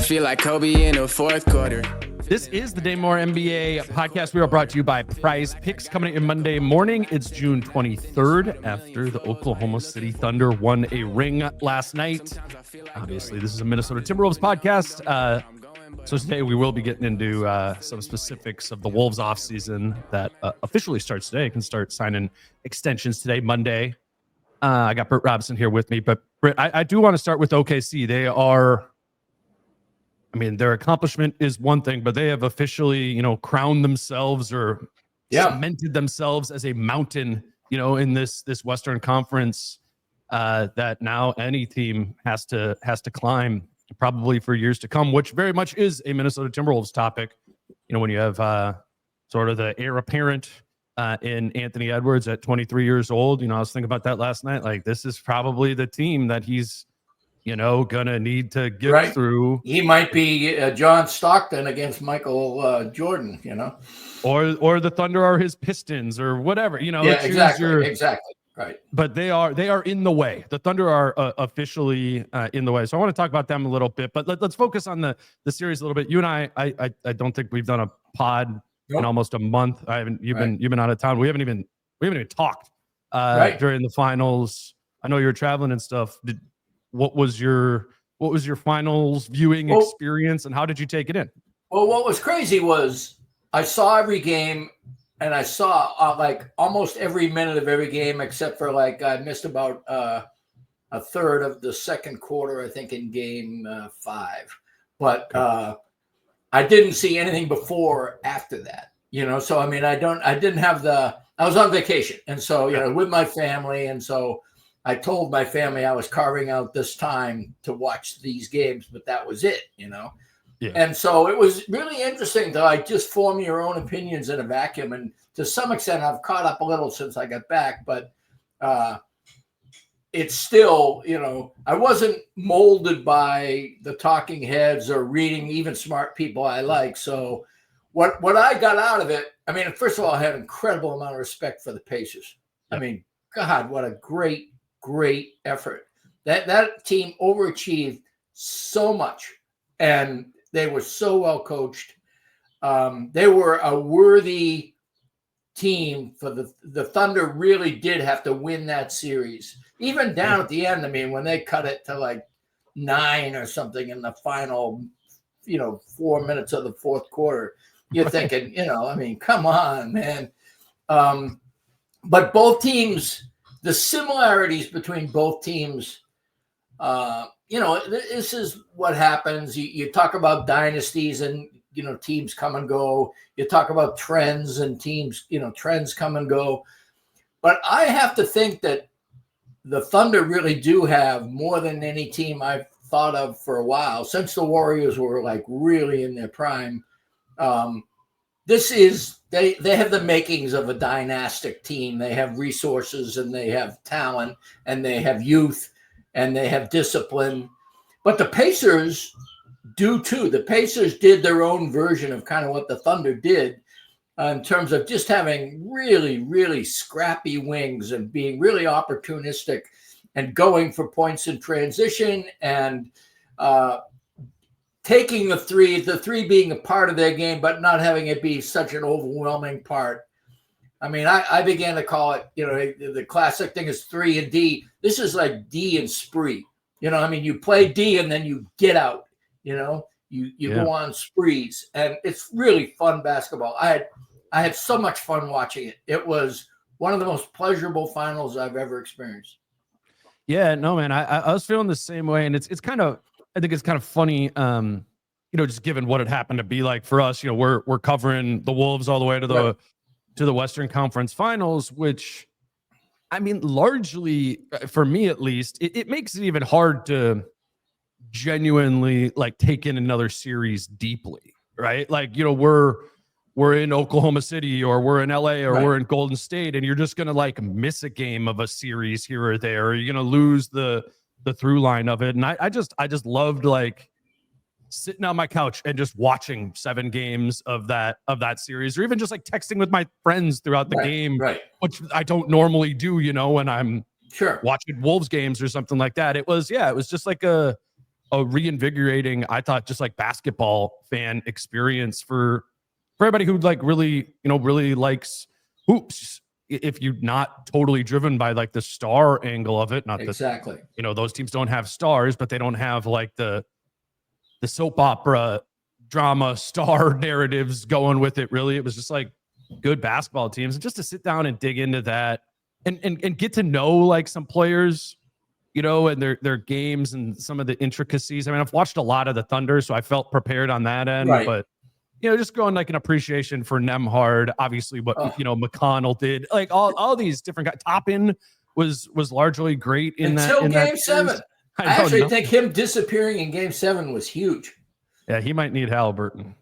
feel like Kobe in the fourth quarter. This is the Dane Moore NBA podcast. We are brought to you by Prize Picks. Coming in Monday morning, it's June 23rd after the Oklahoma City Thunder won a ring last night. Obviously, this is a Minnesota Timberwolves podcast. So today we will be getting into some specifics of the Wolves offseason that officially starts today. You can start signing extensions today, Monday. I got Britt Robson here with me. But Britt, I do want to start with OKC. They are... I mean, their accomplishment is one thing, but they have officially, crowned themselves or cemented themselves as a mountain, in this Western Conference that now any team has to climb probably for years to come, which very much is a Minnesota Timberwolves topic. When you have sort of the heir apparent in Anthony Edwards at 23 years old, I was thinking about that last night. Like, this is probably the team that he's gonna need to get through. He might be John Stockton against Michael Jordan, or the Thunder are his Pistons or whatever, exactly. Right. But they are in the way. The Thunder are officially in the way. So I want to talk about them a little bit, but let's focus on the series a little bit. You and I don't think we've done a pod in almost a month. You've been out of town. We haven't even talked during the finals. I know you were traveling and stuff. What was your finals viewing experience, and how did you take it in? Well, what was crazy was I saw every game, and I saw like almost every minute of every game, except for I missed about a third of the second quarter, I think, in game 5. But I didn't see anything before or after that. So I mean, I was on vacation, and so with my family, and so I told my family I was carving out this time to watch these games, but that was it, Yeah. And so it was really interesting to just form your own opinions in a vacuum. And to some extent, I've caught up a little since I got back, but it's still, I wasn't molded by the talking heads or reading even smart people I like. So what I got out of it, I mean, first of all, I had an incredible amount of respect for the Pacers. I mean, God, what a great effort. That team overachieved so much, and they were so well coached. They were a worthy team for the Thunder. Really did have to win that series, even down at the end. I mean, when they cut it to 9 or something in the final 4 minutes of the fourth quarter, you're thinking, I mean, come on, man. But both teams, the similarities between both teams, this is what happens. You talk about dynasties and, teams come and go. You talk about trends and teams, trends come and go. But I have to think that the Thunder really do have more than any team I've thought of for a while, since the Warriors were really in their prime. They have the makings of a dynastic team. They have resources, and they have talent, and they have youth, and they have discipline. But the Pacers do too. The Pacers did their own version of kind of what the Thunder did in terms of just having really, really scrappy wings and being really opportunistic and going for points in transition and taking the three being a part of their game, but not having it be such an overwhelming part. I mean, I began to call it, the classic thing is 3 and D. This is like D and spree. I mean, you play D and then you get out, you go on sprees, and it's really fun basketball. I had so much fun watching it. It was one of the most pleasurable finals I've ever experienced. Yeah, no, man, I was feeling the same way. And it's kind of, I think it's kind of funny, just given what it happened to be like for us. We're covering the Wolves all the way to the Western Conference Finals, which, I mean, largely for me at least, it makes it even hard to genuinely take in another series deeply, right? We're in Oklahoma City, or we're in LA, or we're in Golden State, and you're just gonna miss a game of a series here or there, or you're gonna lose the through line of it. And I just loved sitting on my couch and just watching 7 games of that series, or even just texting with my friends throughout the game, which I don't normally do, when I'm watching Wolves games or something like that. It was just a reinvigorating, I thought, just like basketball fan experience for everybody who like really, really likes hoops. If you're not totally driven by like the star angle of it, not exactly. that, those teams don't have stars, but they don't have like the soap opera drama star narratives going with it. Really, it was just like good basketball teams, and just to sit down and dig into that and get to know like some players, and their games and some of the intricacies. I mean, I've watched a lot of the Thunder, so I felt prepared on that end, Right. but just going like an appreciation for Nembhard, obviously what McConnell did, like all these different guys. Toppin was largely great until Game 7. I actually think him disappearing in Game 7 was huge. Yeah, he might need Halliburton,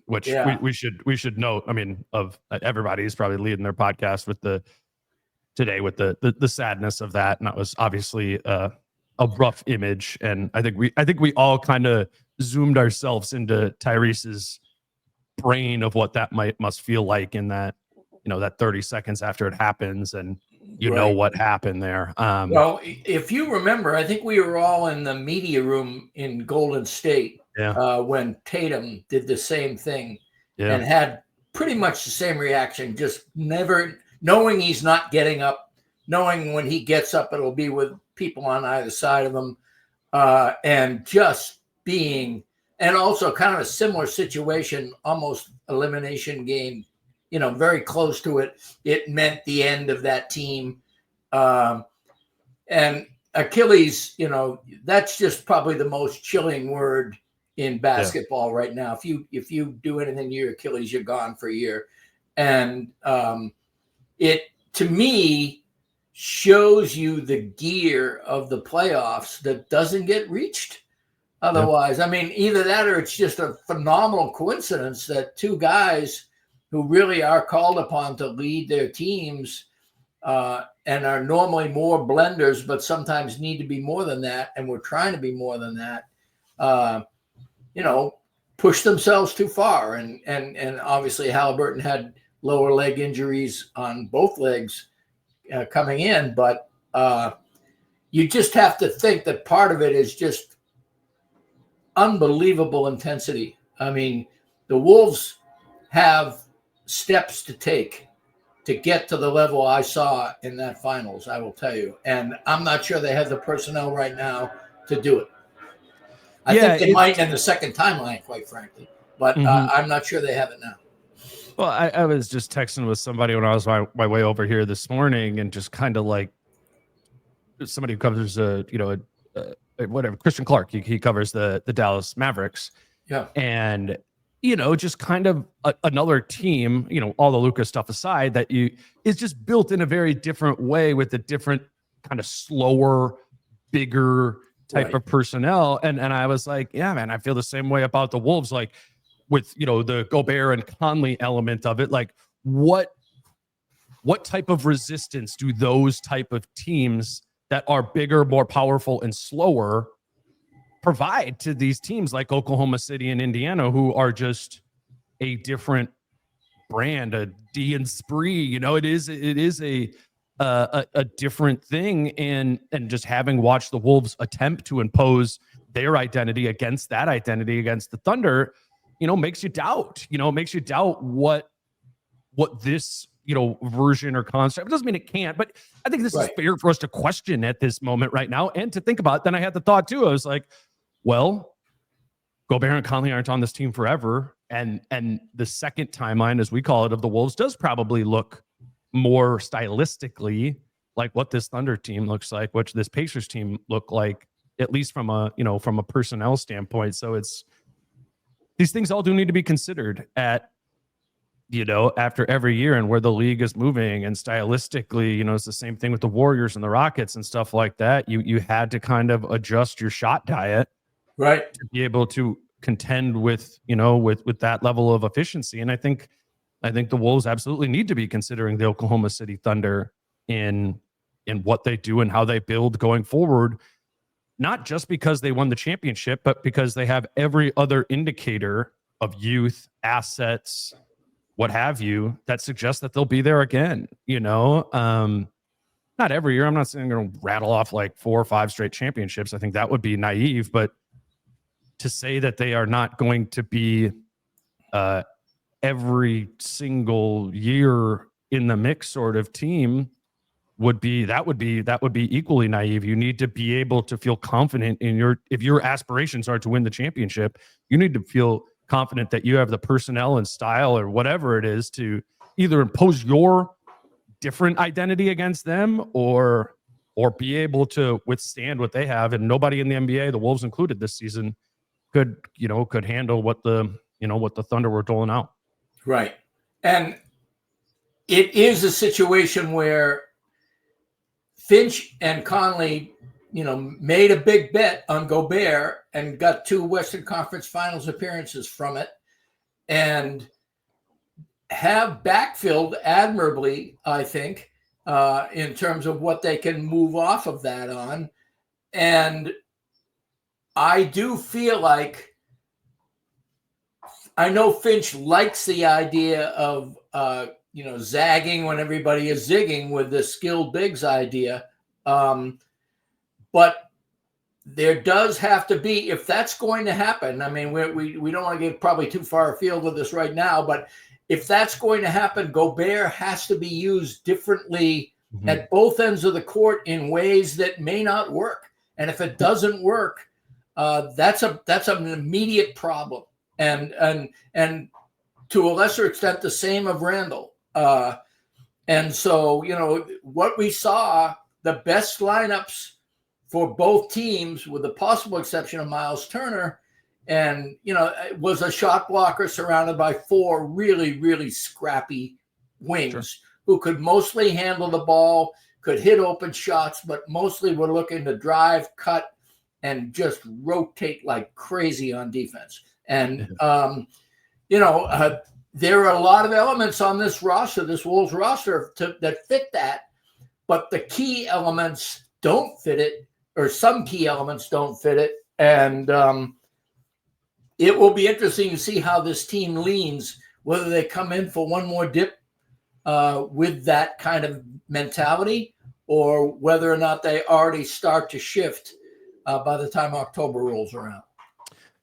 which we should note. I mean, of everybody's probably leading their podcast with the sadness of that, and that was obviously a rough image. And I think we all kind of zoomed ourselves into Tyrese's brain of what that must feel like in that, that 30 seconds after it happens, and know what happened there. Well, if you remember, I think we were all in the media room in Golden State when Tatum did the same thing and had pretty much the same reaction, just never knowing he's not getting up, knowing when he gets up, it'll be with people on either side of him, and just being, and also kind of a similar situation, almost elimination game, very close to it. It meant the end of that team. And Achilles, that's just probably the most chilling word in basketball right now. If you do anything to your Achilles, you're gone for a year. And it, to me, shows you the gear of the playoffs that doesn't get reached otherwise. I mean, either that or it's just a phenomenal coincidence that two guys who really are called upon to lead their teams and are normally more blenders, but sometimes need to be more than that, and we're trying to be more than that, push themselves too far. And obviously Halliburton had lower leg injuries on both legs coming in, but you just have to think that part of it is just unbelievable intensity. I mean, the Wolves have steps to take to get to the level I saw in that finals, I will tell you. And I'm not sure they have the personnel right now to do it. I think they might in the second timeline, quite frankly, but I'm not sure they have it now. Well, I was just texting with somebody when I was my way over here this morning, and just kind of like somebody who covers whatever, Christian Clark, he covers the Dallas Mavericks. Yeah. And just kind of another team, all the Luka stuff aside, that is just built in a very different way with a different kind of slower, bigger type of personnel. And I was like, yeah, man, I feel the same way about the Wolves, like with, the Gobert and Conley element of it. Like what type of resistance do those type of teams that are bigger, more powerful, and slower provide to these teams like Oklahoma City and Indiana, who are just a different brand, a D and Spree? It is a different thing. And just having watched the Wolves attempt to impose their identity against that identity against the Thunder, makes you doubt, what this, version or concept. It doesn't mean it can't, but I think this is fair for us to question at this moment right now and to think about. Then I had the thought too. I was like, well, Gobert and Conley aren't on this team forever. And the second timeline, as we call it, of the Wolves does probably look more stylistically like what this Thunder team looks like, what this Pacers team look like, at least from a personnel standpoint. So these things all do need to be considered at, after every year, and where the league is moving. And stylistically, it's the same thing with the Warriors and the Rockets and stuff like that. You had to kind of adjust your shot diet, right, to be able to contend with, with that level of efficiency. And I think the Wolves absolutely need to be considering the Oklahoma City Thunder in what they do and how they build going forward, not just because they won the championship, but because they have every other indicator of youth, assets, what have you, that suggests that they'll be there again. not every year. I'm not saying they're going to rattle off like 4 or 5 straight championships. I think that would be naive. But to say that they are not going to be every single year in the mix sort of team would be equally naive. You need to be able to feel confident in if your aspirations are to win the championship, you need to feel confident that you have the personnel and style or whatever it is to either impose your different identity against them or be able to withstand what they have. And nobody in the NBA, the Wolves included this season, could handle what the Thunder were doling out. Right. And it is a situation where Finch and Conley, made a big bet on Gobert and got 2 Western Conference Finals appearances from it and have backfilled admirably, I think, in terms of what they can move off of that on. And I do feel like, I know Finch likes the idea of, zagging when everybody is zigging with the skilled bigs idea. But there does have to be, if that's going to happen, I mean, we don't want to get probably too far afield with this right now, but if that's going to happen, Gobert has to be used differently at both ends of the court in ways that may not work. And if it doesn't work, that's an immediate problem. And to a lesser extent, the same of Randle. And so, what we saw, the best lineups for both teams, with the possible exception of Miles Turner, and, it was a shot blocker surrounded by 4 really, really scrappy wings who could mostly handle the ball, could hit open shots, but mostly were looking to drive, cut, and just rotate like crazy on defense. And, there are a lot of elements on this roster, this Wolves roster, that fit that, but the key elements don't fit it, or some key elements don't fit it. And it will be interesting to see how this team leans, whether they come in for one more dip with that kind of mentality, or whether or not they already start to shift by the time October rolls around.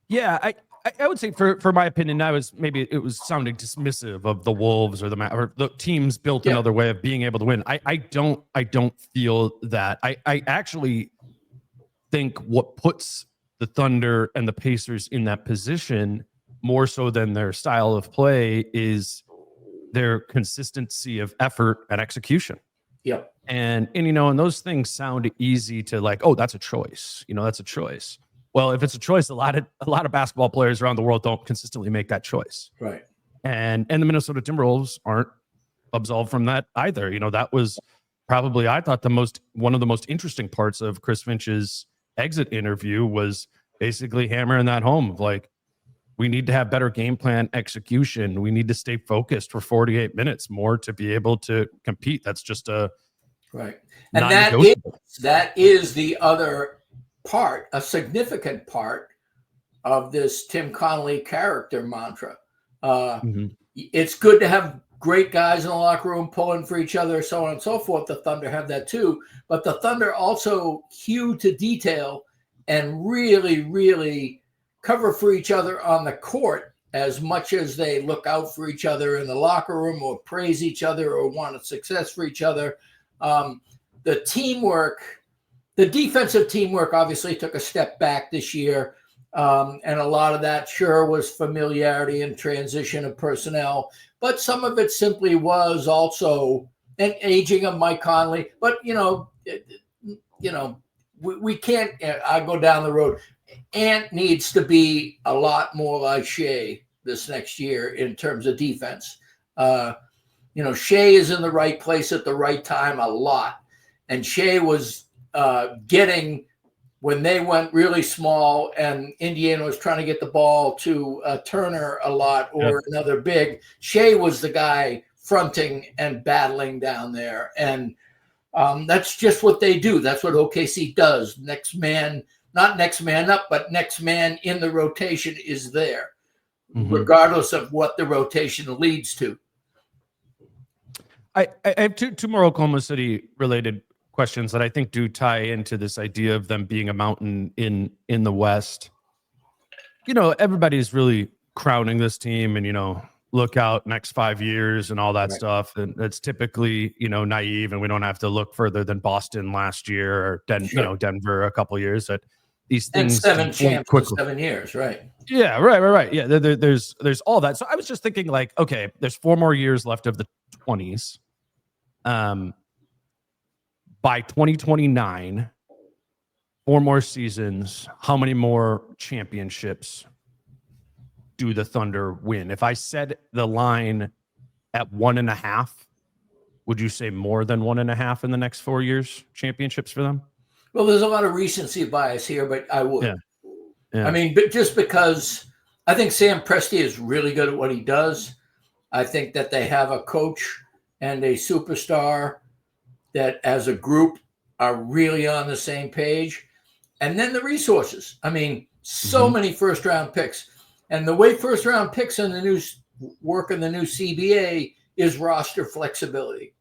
Yeah, I would say, for my opinion, it was sounding dismissive of the Wolves or the teams built another way of being able to win. I don't feel that. I actually think what puts the Thunder and the Pacers in that position more so than their style of play is their consistency of effort and execution. Yep. And those things sound easy to like, oh, that's a choice. That's a choice. Well, if it's a choice, a lot of basketball players around the world don't consistently make that choice. Right. And the Minnesota Timberwolves aren't absolved from that either. That was probably, I thought, one of the most interesting parts of Chris Finch's exit interview was basically hammering that home of like, we need to have better game plan execution. We need to stay focused for 48 minutes more to be able to compete. That's just right. And that is the other part, a significant part of this Tim Connelly character mantra. It's good to have great guys in the locker room pulling for each other, so on and so forth. The Thunder have that too, but the Thunder also hew to detail and really, really cover for each other on the court as much as they look out for each other in the locker room or praise each other or want success for each other. The teamwork, the defensive teamwork obviously took a step back this year. And a lot of that sure was familiarity and transition of personnel, but some of it simply was also an aging of Mike Conley. But, we can't, I go down the road. Ant needs to be a lot more like Shea this next year in terms of defense. Shea is in the right place at the right time a lot. And Shea was getting, when they went really small and Indiana was trying to get the ball to Turner a lot or another big, Shea was the guy fronting and battling down there. And that's just what they do. That's what OKC does. Next man, not next man up, but next man in the rotation is there, regardless of what the rotation leads to. I have two more Oklahoma City related questions that I think do tie into this idea of them being a mountain in the West. You know, everybody's really crowning this team and, you know, look out next 5 years and all that stuff. And it's typically, you know, naive, and we don't have to look further than Boston last year or you know, Denver a couple years. That these things and 7 champs in 7 years, right? Yeah, right. Yeah, there's all that. So I was just thinking, like, okay, there's 4 more years left of the 20s. By 2029, 4 more seasons. How many more championships do the Thunder win? If I set the line at 1.5, would you say more than 1.5 in the next 4 years championships for them? Well, there's a lot of recency bias here, but I would. Yeah. I mean, but just because I think Sam Presti is really good at what he does. I think that they have a coach and a superstar that as a group are really on the same page. And then the resources. I mean, so many first-round picks. And the way first-round picks in the new work in the new CBA is roster flexibility.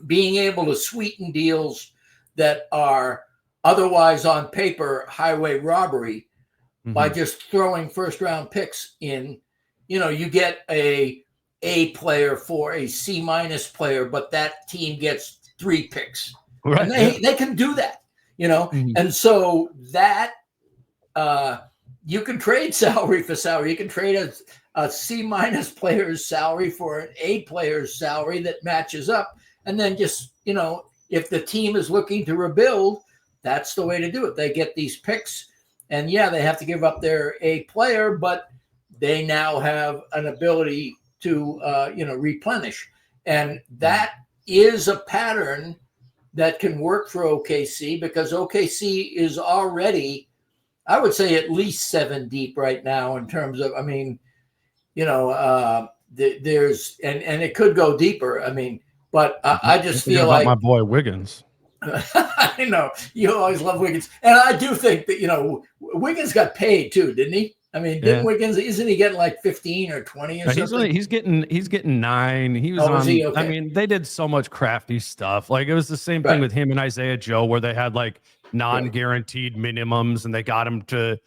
Being able to sweeten deals that are otherwise on paper highway robbery by just throwing first-round picks in. You know, you get a player for a C- player, but that team gets 3 picks. Right. And they can do that, you know. And so that you can trade salary for salary. You can trade a C- player's salary for an A player's salary that matches up. And then just, you know, if the team is looking to rebuild, that's the way to do it. They get these picks, and yeah, they have to give up their A player, but they now have an ability to, you know, replenish. And that is a pattern that can work for OKC, because OKC is already, I would say, at least 7 deep right now in terms of, I mean, you know, there's, and it could go deeper. I mean, but I just feel like my boy Wiggins. I know you always love Wiggins, and I do think that, you know, Wiggins got paid too, didn't he? I mean, didn't Wiggins? Isn't he getting like 15 or 20 or something? He's getting 9. He was on. Okay. I mean, they did so much crafty stuff. Like, it was the same thing with him and Isaiah Joe, where they had like non-guaranteed minimums, and they got him to.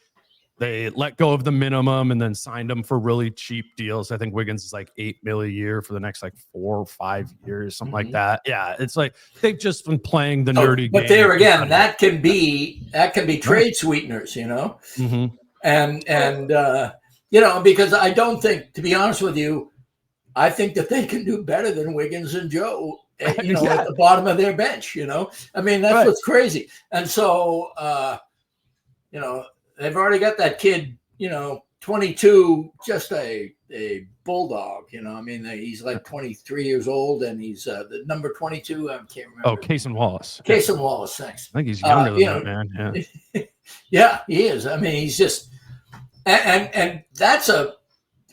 They let go of the minimum and then signed him for really cheap deals. I think Wiggins is like $8 million a year for the next like 4 or 5 years, something like that. Yeah, it's like they've just been playing the nerdy game. But there again, that can be trade sweeteners, you know. And you know, because I don't think, to be honest with you, I think that they can do better than Wiggins and Joe, you know, at the bottom of their bench, you know. I mean, that's what's crazy. And so, you know, they've already got that kid, you know, 22, just a bulldog, you know. I mean, he's like 23 years old, and he's the number 22. I can't remember. Oh, Cason Wallace. Cason Wallace, thanks. I think he's younger than that, man. Yeah. Yeah, he is. I mean, he's just, and that's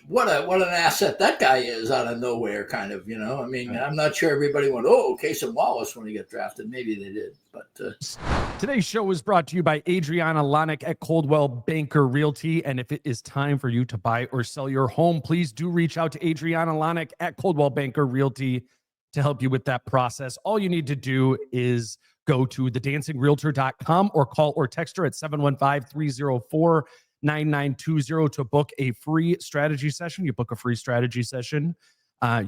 what an asset that guy is out of nowhere, kind of, you know. I mean, I'm not sure everybody went, oh, Cason Wallace when he got drafted. Maybe they did, but today's show was brought to you by Adriana Lonick at Coldwell Banker Realty. And if it is time for you to buy or sell your home, please do reach out to Adriana Lonick at Coldwell Banker Realty to help you with that process. All you need to do is go to thedancingrealtor.com or call or text her at 715-304-9920 to book a free strategy session. You book a free strategy session.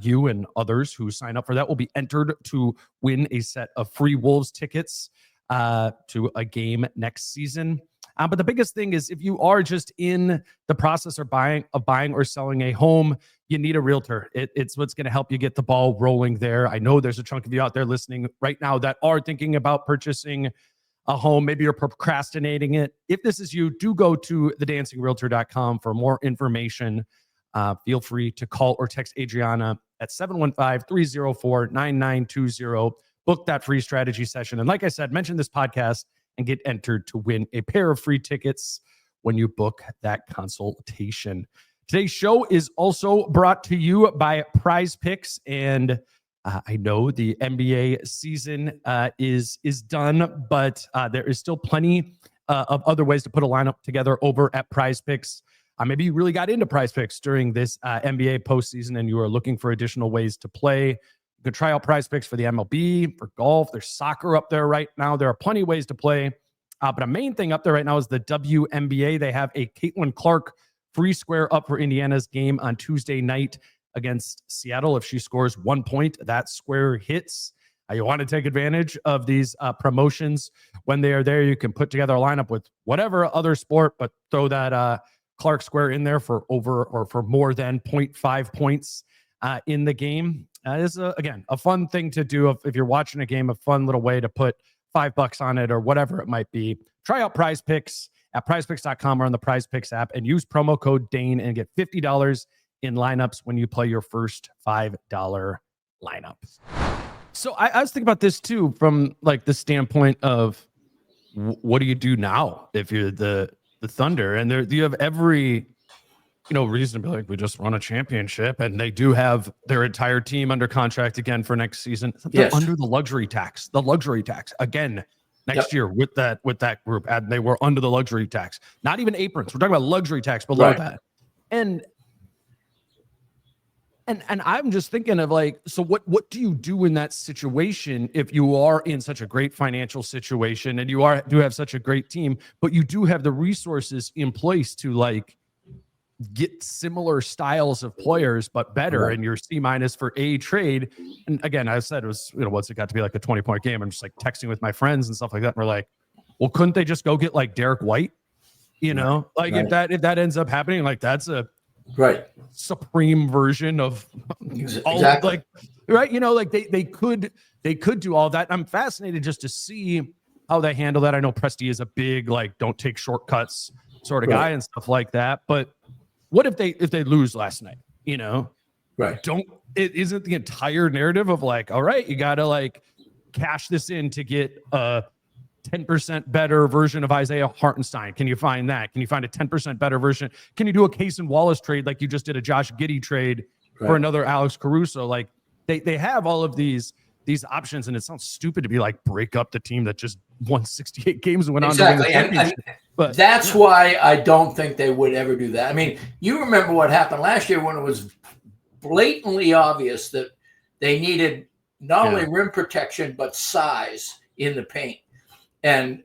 You and others who sign up for that will be entered to win a set of free Wolves tickets to a game next season. But the biggest thing is, if you are just in the process of buying or selling a home, you need a realtor. It's what's going to help you get the ball rolling there. I know there's a chunk of you out there listening right now that are thinking about purchasing a home. Maybe you're procrastinating it. If this is you, do go to thedancingrealtor.com for more information. Feel free to call or text Adriana at 715-304-9920. Book that free strategy session. And like I said, mention this podcast and get entered to win a pair of free tickets when you book that consultation. Today's show is also brought to you by Prize Picks. And I know the NBA season is done, but there is still plenty of other ways to put a lineup together over at Prize Picks. Maybe you really got into Prize Picks during this NBA postseason and you are looking for additional ways to play. could try out Prize Picks for the MLB, for golf. There's soccer up there right now. There are plenty of ways to play. But a main thing up there right now is the WNBA. They have a Caitlin Clark free square up for Indiana's game on Tuesday night against Seattle. If she scores 1 point, that square hits. You want to take advantage of these promotions when they are there. You can put together a lineup with whatever other sport, but throw that Clark square in there for over or for more than 0.5 points in the game. This is, again, a fun thing to do if you're watching a game, a fun little way to put $5 on it or whatever it might be. Try out Prize Picks at prizepicks.com or on the Prize Picks app and use promo code Dane and get $50 in lineups when you play your first $5 lineup. So I was thinking about this too, from like the standpoint of what do you do now if you're the Thunder, and you have every reason to be like, we just won a championship, and they do have their entire team under contract again for next season. They're under the luxury tax again next year with that group, and they were under the luxury tax. Not even aprons. We're talking about luxury tax below that, and I'm just thinking of like, so what do you do in that situation if you are in such a great financial situation and you do have such a great team, but you do have the resources in place to like get similar styles of players, but better, and you're C- for a trade. And again, I said it was, once it got to be like a 20-point game, I'm just like texting with my friends and stuff like that. And we're like, well, couldn't they just go get like Derek White? If that ends up happening, like that's a supreme version of all like they could do all that. I'm fascinated just to see how they handle that. I know Presti is a big like don't take shortcuts sort of guy and stuff like that, but what if they lose last night? It isn't the entire narrative of like, all right, you gotta like cash this in to get a 10% better version of Isaiah Hartenstein. Can you find that? Can you find a 10% better version? Can you do a Case and Wallace trade like you just did a Josh Giddey trade for another Alex Caruso? Like they have all of these options, and it sounds stupid to be like break up the team that just won 68 games and went on to win the championship. But that's why I don't think they would ever do that. I mean, you remember what happened last year when it was blatantly obvious that they needed not only rim protection but size in the paint. And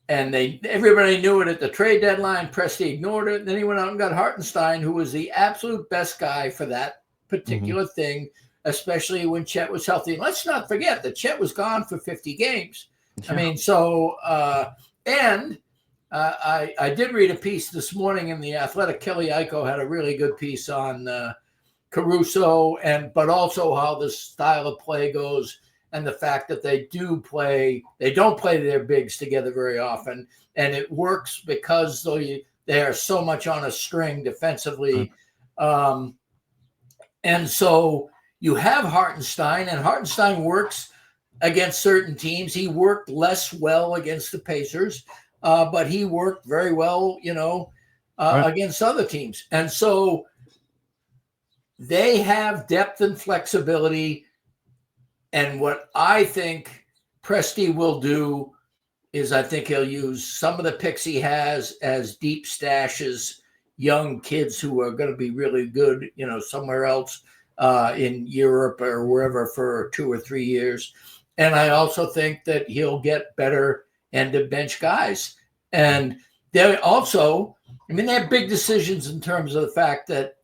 everybody knew it at the trade deadline. Presti ignored it. And then he went out and got Hartenstein, who was the absolute best guy for that particular thing, especially when Chet was healthy. And let's not forget that Chet was gone for 50 games. I mean, so I did read a piece this morning in The Athletic. Kelly Iko had a really good piece on Caruso, but also how the style of play goes. And the fact that they don't play their bigs together very often. And it works because they are so much on a string defensively. And so you have Hartenstein, and Hartenstein works against certain teams. He worked less well against the Pacers, but he worked very well, against other teams. And so they have depth and flexibility. And what I think Presti will do is I think he'll use some of the picks he has as deep stashes, young kids who are going to be really good, somewhere else in Europe or wherever for 2 or 3 years. And I also think that he'll get better end of bench guys. And they also, they have big decisions in terms of the fact that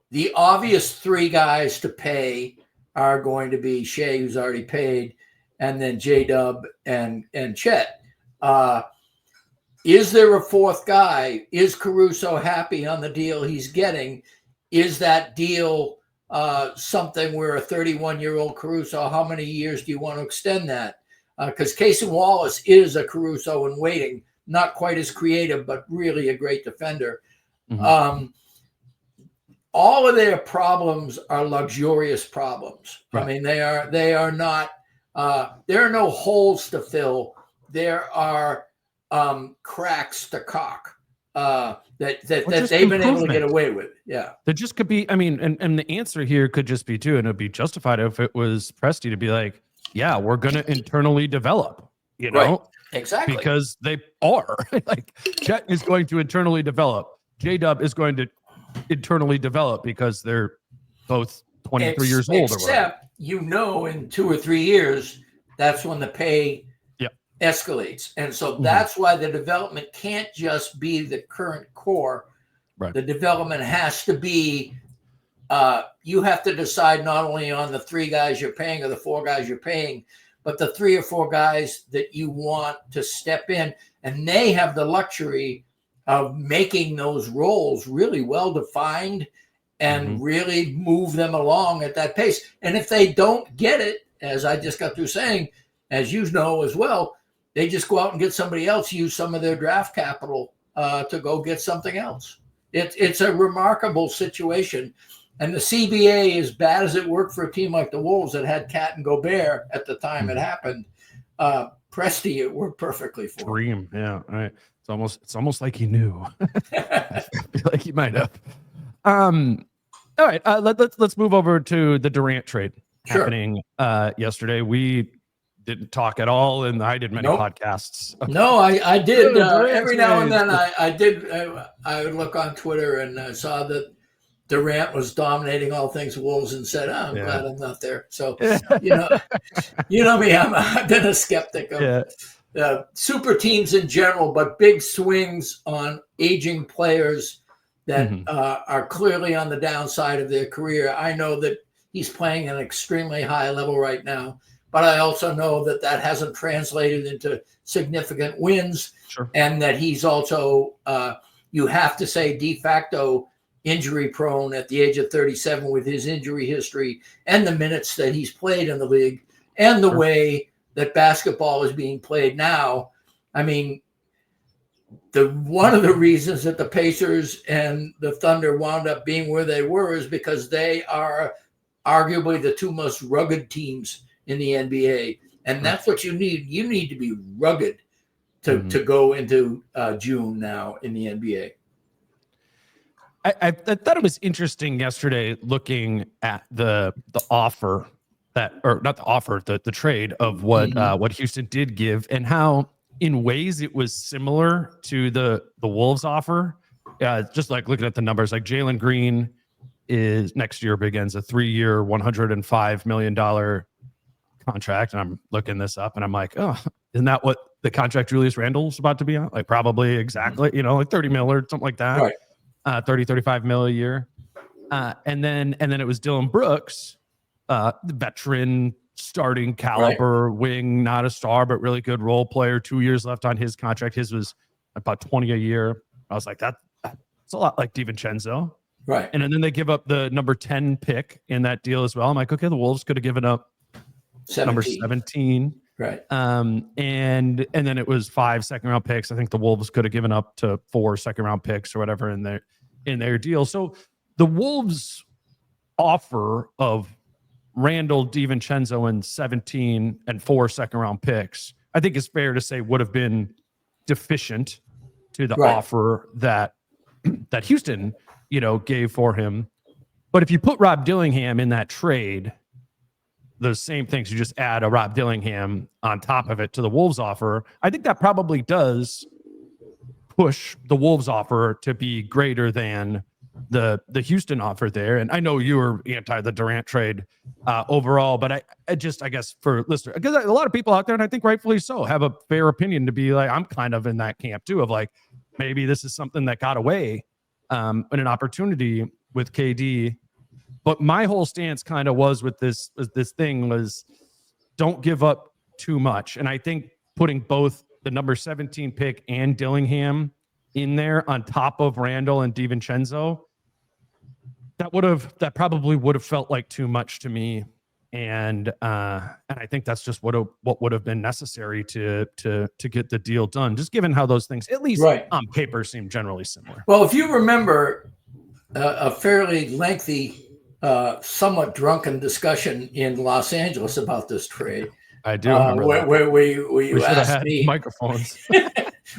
the obvious 3 guys to pay are going to be Shea, who's already paid, and then J-Dub and Chet. Is there a 4th guy? Is Caruso happy on the deal he's getting? Is that deal something where a 31-year-old Caruso, how many years do you want to extend that? Because Case and Wallace is a Caruso in waiting, not quite as creative, but really a great defender. All of their problems are luxurious problems. I mean, they are not, there are no holes to fill. There are cracks to caulk that they've been able to get away with. Yeah. There just could be, and the answer here could just be too, and it'd be justified if it was Presti to be like, yeah, we're going to internally develop, Right. Exactly. Because they are. Like Chet is going to internally develop. J-Dub is going to internally develop because they're both 23 years old. Except, in 2 or 3 years, that's when the pay escalates. And so that's why the development can't just be the current core. Right. The development has to be, you have to decide not only on the 3 guys you're paying or the 4 guys you're paying, but the 3 or 4 guys that you want to step in. And they have the luxury of making those roles really well defined and really move them along at that pace. And if they don't get it, as I just got through saying, as you know as well, they just go out and get somebody else, use some of their draft capital to go get something else. It's a remarkable situation. And the CBA, as bad as it worked for a team like the Wolves that had Cat and Gobert at the time it happened, Presti, it worked perfectly for Dream, yeah. Right. It's almost like he knew. I feel like he might have. All right, let's move over to the Durant trade happening yesterday. We didn't talk at all, and I did many podcasts. No, I did. Every now and then I did. I would look on Twitter and I saw that Durant was dominating all things Wolves and said, I'm glad I'm not there. So, you know me, I've been a skeptic of super teams in general, but big swings on aging players that are clearly on the downside of their career. I know that he's playing at an extremely high level right now, but I also know that hasn't translated into significant wins, and that he's also, you have to say, de facto injury prone at the age of 37 with his injury history and the minutes that he's played in the league and the way that basketball is being played now. I mean, one of the reasons that the Pacers and the Thunder wound up being where they were is because they are arguably the 2 most rugged teams in the NBA. And that's what you need. You need to be rugged to go into June now in the NBA. I thought it was interesting yesterday looking at the offer the trade of what Houston did give, and how in ways it was similar to the Wolves offer. Just like looking at the numbers, like Jalen Green is next year begins a 3-year, $105 million contract. And I'm looking this up and I'm like, oh, isn't that what the contract Julius Randle's about to be on? Like probably exactly, like 30 mil or something like that. Right. 35 mil a year. And then it was Dylan Brooks, the veteran starting caliber wing, not a star, but really good role player. 2 years left on his contract. His was about 20 a year. I was like, that's a lot like DiVincenzo. Right. And then they give up the number 10 pick in that deal as well. I'm like, okay, the Wolves could have given up 17. Number 17. Right. And then it was 5 second-round picks. I think the Wolves could have given up to 4 second-round picks or whatever in their deal. So the Wolves offer of Randle, DiVincenzo, and 17 and 4 second-round picks, I think is fair to say would have been deficient to the offer that Houston, gave for him. But if you put Rob Dillingham in that trade, those same things, you just add a Rob Dillingham on top of it to the Wolves offer, I think that probably does push the Wolves offer to be greater than the Houston offer there. And I know you were anti the Durant trade overall, but I guess for listeners, because a lot of people out there, and I think rightfully so, have a fair opinion to be like, I'm kind of in that camp too, of like, maybe this is something that got away in an opportunity with KD. But my whole stance kind of was with this thing was don't give up too much. And I think putting both the number 17 pick and Dillingham in there on top of Randle and DiVincenzo, that probably would have felt like too much to me. And I think that's just what would have been necessary to get the deal done, just given how those things, at least on paper, seem generally similar. Well, if you remember a fairly lengthy, somewhat drunken discussion in Los Angeles about this trade. I do remember where you asked me microphones.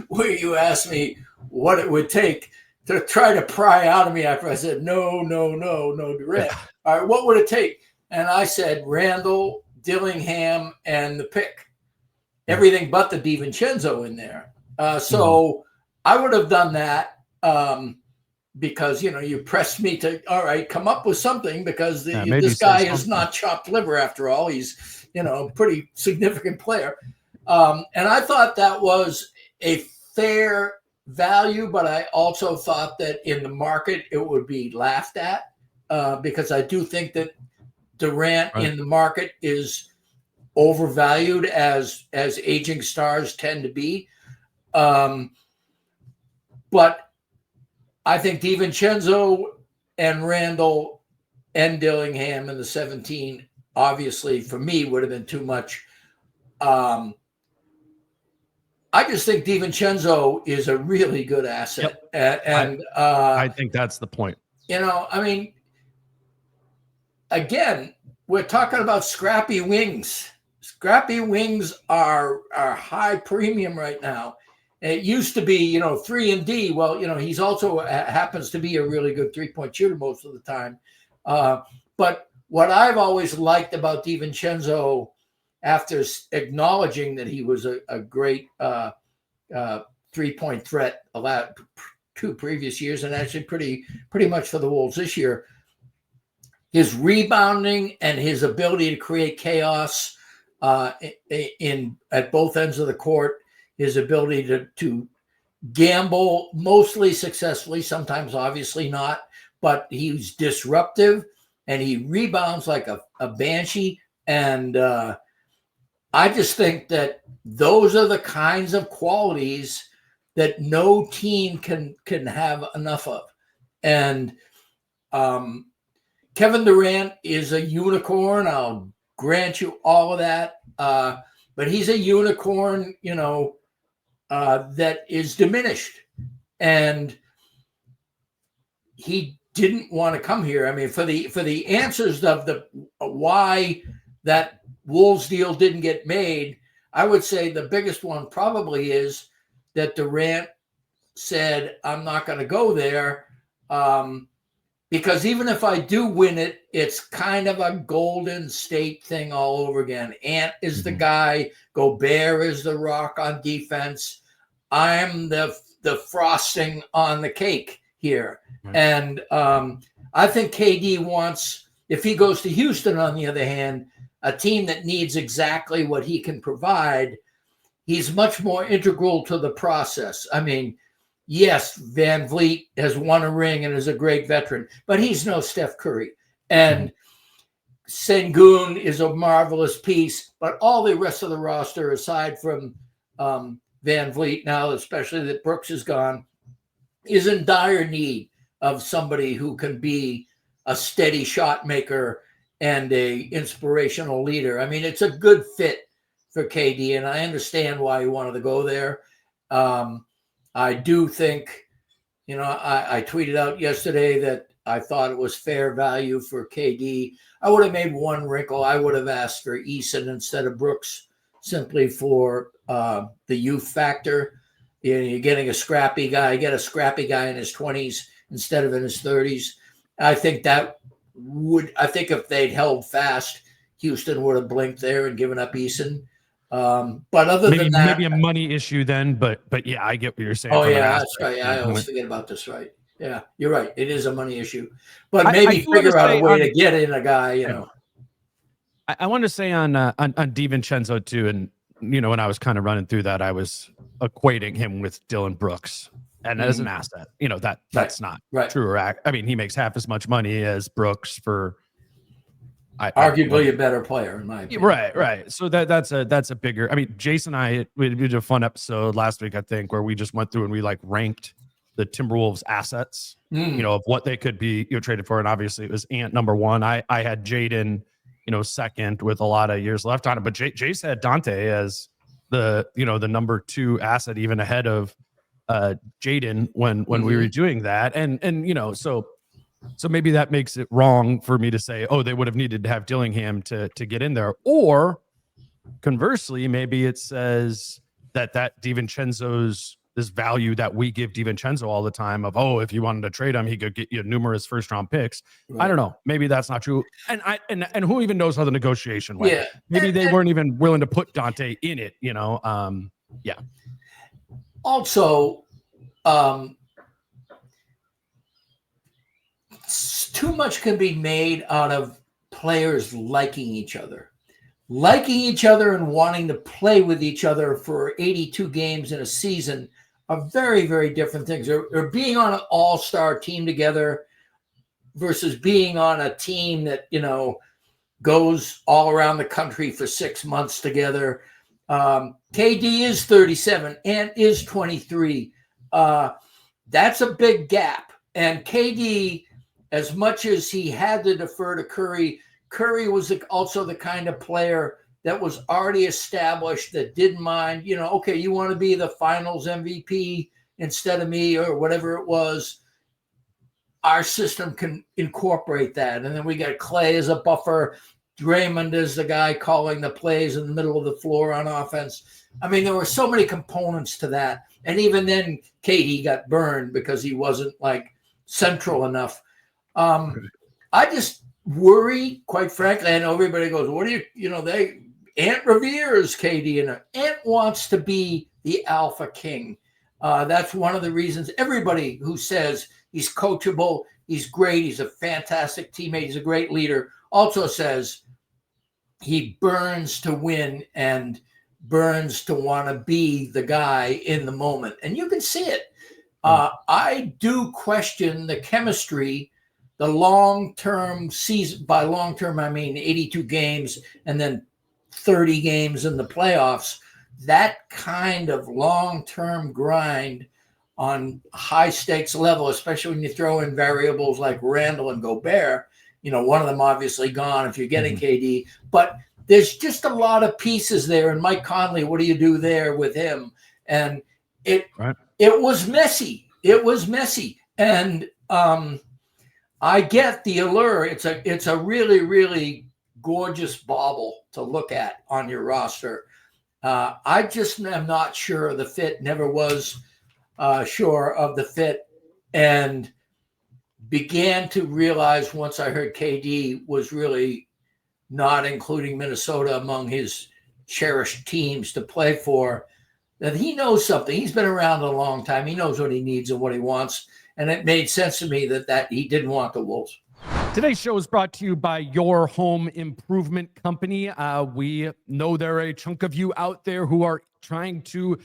where you asked me what it would take to try to pry out of me after I said no Durant. All right, what would it take? And I said Randle, Dillingham, and the pick. Everything but the DiVincenzo in there. So I would have done that. because, you pressed me to, all right, come up with something, because this say guy something. is not chopped liver after all. He's, pretty significant player. And I thought that was a fair value, but I also thought that in the market it would be laughed at, because I do think that Durant in the market is overvalued, as aging stars tend to be. But I think DiVincenzo and Randle and Dillingham in the 17, obviously for me, would have been too much. I just think DiVincenzo is a really good asset. Yep. And I think that's the point. Again, we're talking about scrappy wings. Scrappy wings are high premium right now. It used to be, 3 and D. Well, he's also happens to be a really good 3-point shooter most of the time. But what I've always liked about DiVincenzo, after acknowledging that he was a great 3-point threat a 2 previous years, and actually pretty much for the Wolves this year, his rebounding and his ability to create chaos at both ends of the court, his ability to gamble mostly successfully, sometimes obviously not, but he's disruptive and he rebounds like a banshee. And I just think that those are the kinds of qualities that no team can have enough of. And Kevin Durant is a unicorn. I'll grant you all of that. But he's a unicorn, that is diminished. And he didn't want to come here. I mean, for the answers of the why that Wolves deal didn't get made, I would say the biggest one probably is that Durant said, I'm not going to go there. Because even if I do win it, it's kind of a Golden State thing all over again. Ant is the guy. Gobert is the rock on defense. I'm the frosting on the cake here. Right. And I think KD wants, if he goes to Houston, on the other hand, a team that needs exactly what he can provide, he's much more integral to the process. I mean, yes, Van Vliet has won a ring and is a great veteran, but he's no Steph Curry. And Sengun is a marvelous piece, but all the rest of the roster, aside from Van Vliet now, especially that Brooks is gone, is in dire need of somebody who can be a steady shot maker and a inspirational leader. I mean, it's a good fit for KD, and I understand why he wanted to go there. I do think, I tweeted out yesterday that I thought it was fair value for KD. I would have made one wrinkle. I would have asked for Eason instead of Brooks, simply for the youth factor. You're getting a scrappy guy. Get a scrappy guy in his 20s instead of in his 30s. I think if they'd held fast, Houston would have blinked there and given up Eason. But other than that, maybe a money issue then, but yeah, I get what you're saying. Oh yeah, that's right. I always forget about this. Right? Yeah, you're right. It is a money issue, but maybe figure out a way to get in a guy. I want to say on DiVincenzo too, and when I was kind of running through that, I was equating him with Dylan Brooks, and as an asset, that's not true. I mean, he makes half as much money as Brooks for. Arguably a better player, in my opinion. Right. So that's a bigger. I mean, Jason and I, we did a fun episode last week, I think, where we just went through and we ranked the Timberwolves assets, of what they could be traded for, and obviously it was Ant number one. I had Jaden, second with a lot of years left on it, but Jace had Dante as the the number 2 asset, even ahead of Jaden when we were doing that, and so maybe that makes it wrong for me to say, oh, they would have needed to have Dillingham to get in there. Or conversely, maybe it says that DiVincenzo's this value that we give DiVincenzo all the time of, oh, if you wanted to trade him, he could get you numerous first-round picks. Right. I don't know. Maybe that's not true. And who even knows how the negotiation went? Yeah. Maybe they weren't even willing to put Dante in it, Also, too much can be made out of players liking each other. Liking each other and wanting to play with each other for 82 games in a season are very, very different things. Or being on an all-star team together versus being on a team that, goes all around the country for 6 months together. KD is 37, Ant is 23. That's a big gap. And KD, as much as he had to defer to Curry was also the kind of player that was already established, that didn't mind, okay, you want to be the finals MVP instead of me or whatever it was. Our system can incorporate that. And then we got Clay as a buffer. Draymond is the guy calling the plays in the middle of the floor on offense. I mean, there were so many components to that. And even then, KD got burned because he wasn't central enough. I just worry, quite frankly. I know everybody goes, what do Ant reveres KD, and Ant wants to be the alpha king. That's one of the reasons everybody who says he's coachable, he's great, he's a fantastic teammate, he's a great leader, also says he burns to win and burns to want to be the guy in the moment. And you can see it. I do question the chemistry, the long-term season. By long-term, I mean 82 games and then 30 games in the playoffs. That kind of long-term grind on high-stakes level, especially when you throw in variables like Randle and Gobert, one of them obviously gone if you're getting KD. But there's just a lot of pieces there. And Mike Conley, what do you do there with him? And it was messy. It was messy. And I get the allure. It's a really, really gorgeous bauble to look at on your roster. I just am not sure of the fit, never was sure of the fit, and began to realize once I heard KD was really not including Minnesota among his cherished teams to play for, that he knows something. He's been around a long time. He knows what he needs and what he wants. And it made sense to me that he didn't want the Wolves. Today's show is brought to you by Your Home Improvement Company. We know there are a chunk of you out there who are trying to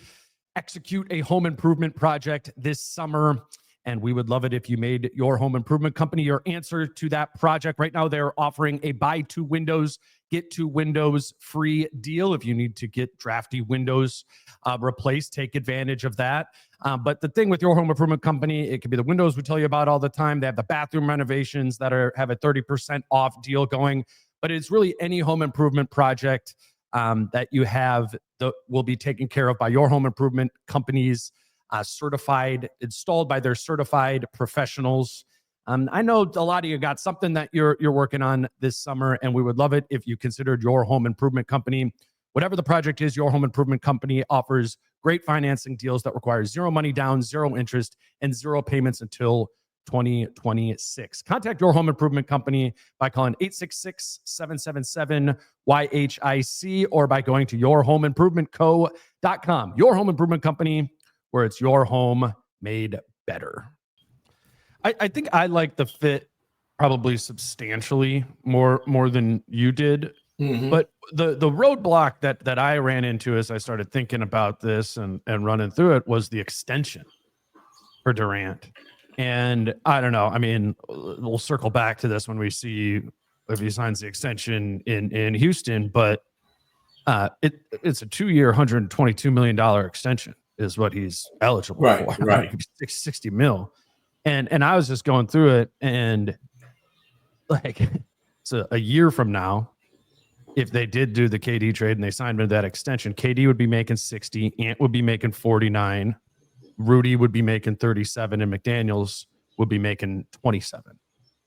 execute a home improvement project this summer, and we would love it if you made Your Home Improvement Company your answer to that project. Right now, they're offering a buy 2 windows, get 2 windows free deal. If you need to get drafty windows replaced, take advantage of that. But the thing with Your Home Improvement Company, it could be the windows we tell you about all the time. They have the bathroom renovations that have a 30% off deal going. But it's really any home improvement project that you have that will be taken care of by Your Home Improvement Company's installed by their certified professionals. I know a lot of you got something that you're working on this summer, and we would love it if you considered Your Home Improvement Company. Whatever the project is, Your Home Improvement Company offers great financing deals that require 0 money down, 0 interest, and 0 payments until 2026. Contact Your Home Improvement Company by calling 866-777-YHIC or by going to yourhomeimprovementco.com. Your Home Improvement Company, where it's your home made better. I think I like the fit probably substantially more than you did. Mm-hmm. But the roadblock that I ran into as I started thinking about this and running through it was the extension for Durant. And I don't know. I mean, we'll circle back to this when we see if he signs the extension in Houston. But it's a 2-year, $122 million extension is what he's eligible for. Right. 60 mil. And I was just going through it, and it's a year from now, if they did do the KD trade and they signed him to that extension, KD would be making 60, Ant would be making 49, Rudy would be making 37, and McDaniels would be making 27.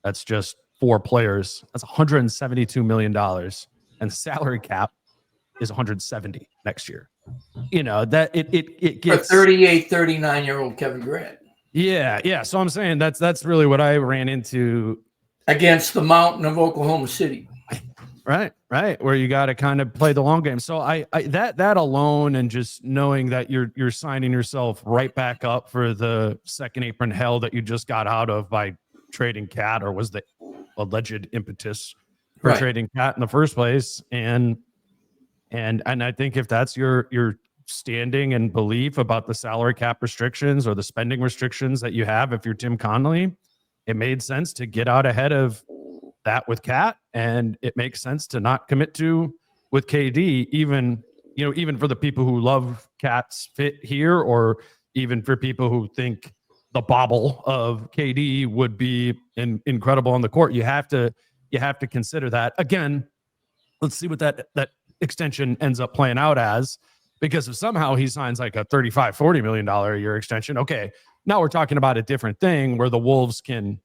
That's just 4 players. That's $172 million. And the salary cap is 170 next year. That it gets for 38, 39-year-old Kevin Durant. Yeah. So I'm saying that's really what I ran into against the mountain of Oklahoma City. Right. Where you got to kind of play the long game. So I that alone, and just knowing that you're signing yourself right back up for the second apron hell that you just got out of by trading Cat, or was the alleged impetus for Right. trading Cat in the first place. And I think if that's your standing and belief about the salary cap restrictions or the spending restrictions that you have, if you're Tim Connolly, it made sense to get out ahead of that with Cat, and it makes sense to not commit to with KD, even for the people who love Cat's fit here, or even for people who think the bobble of KD would be incredible on the court. You have to consider that. Again, let's see what that extension ends up playing out as, because if somehow he signs like a $35-40 million a year extension, okay, now we're talking about a different thing where the Wolves can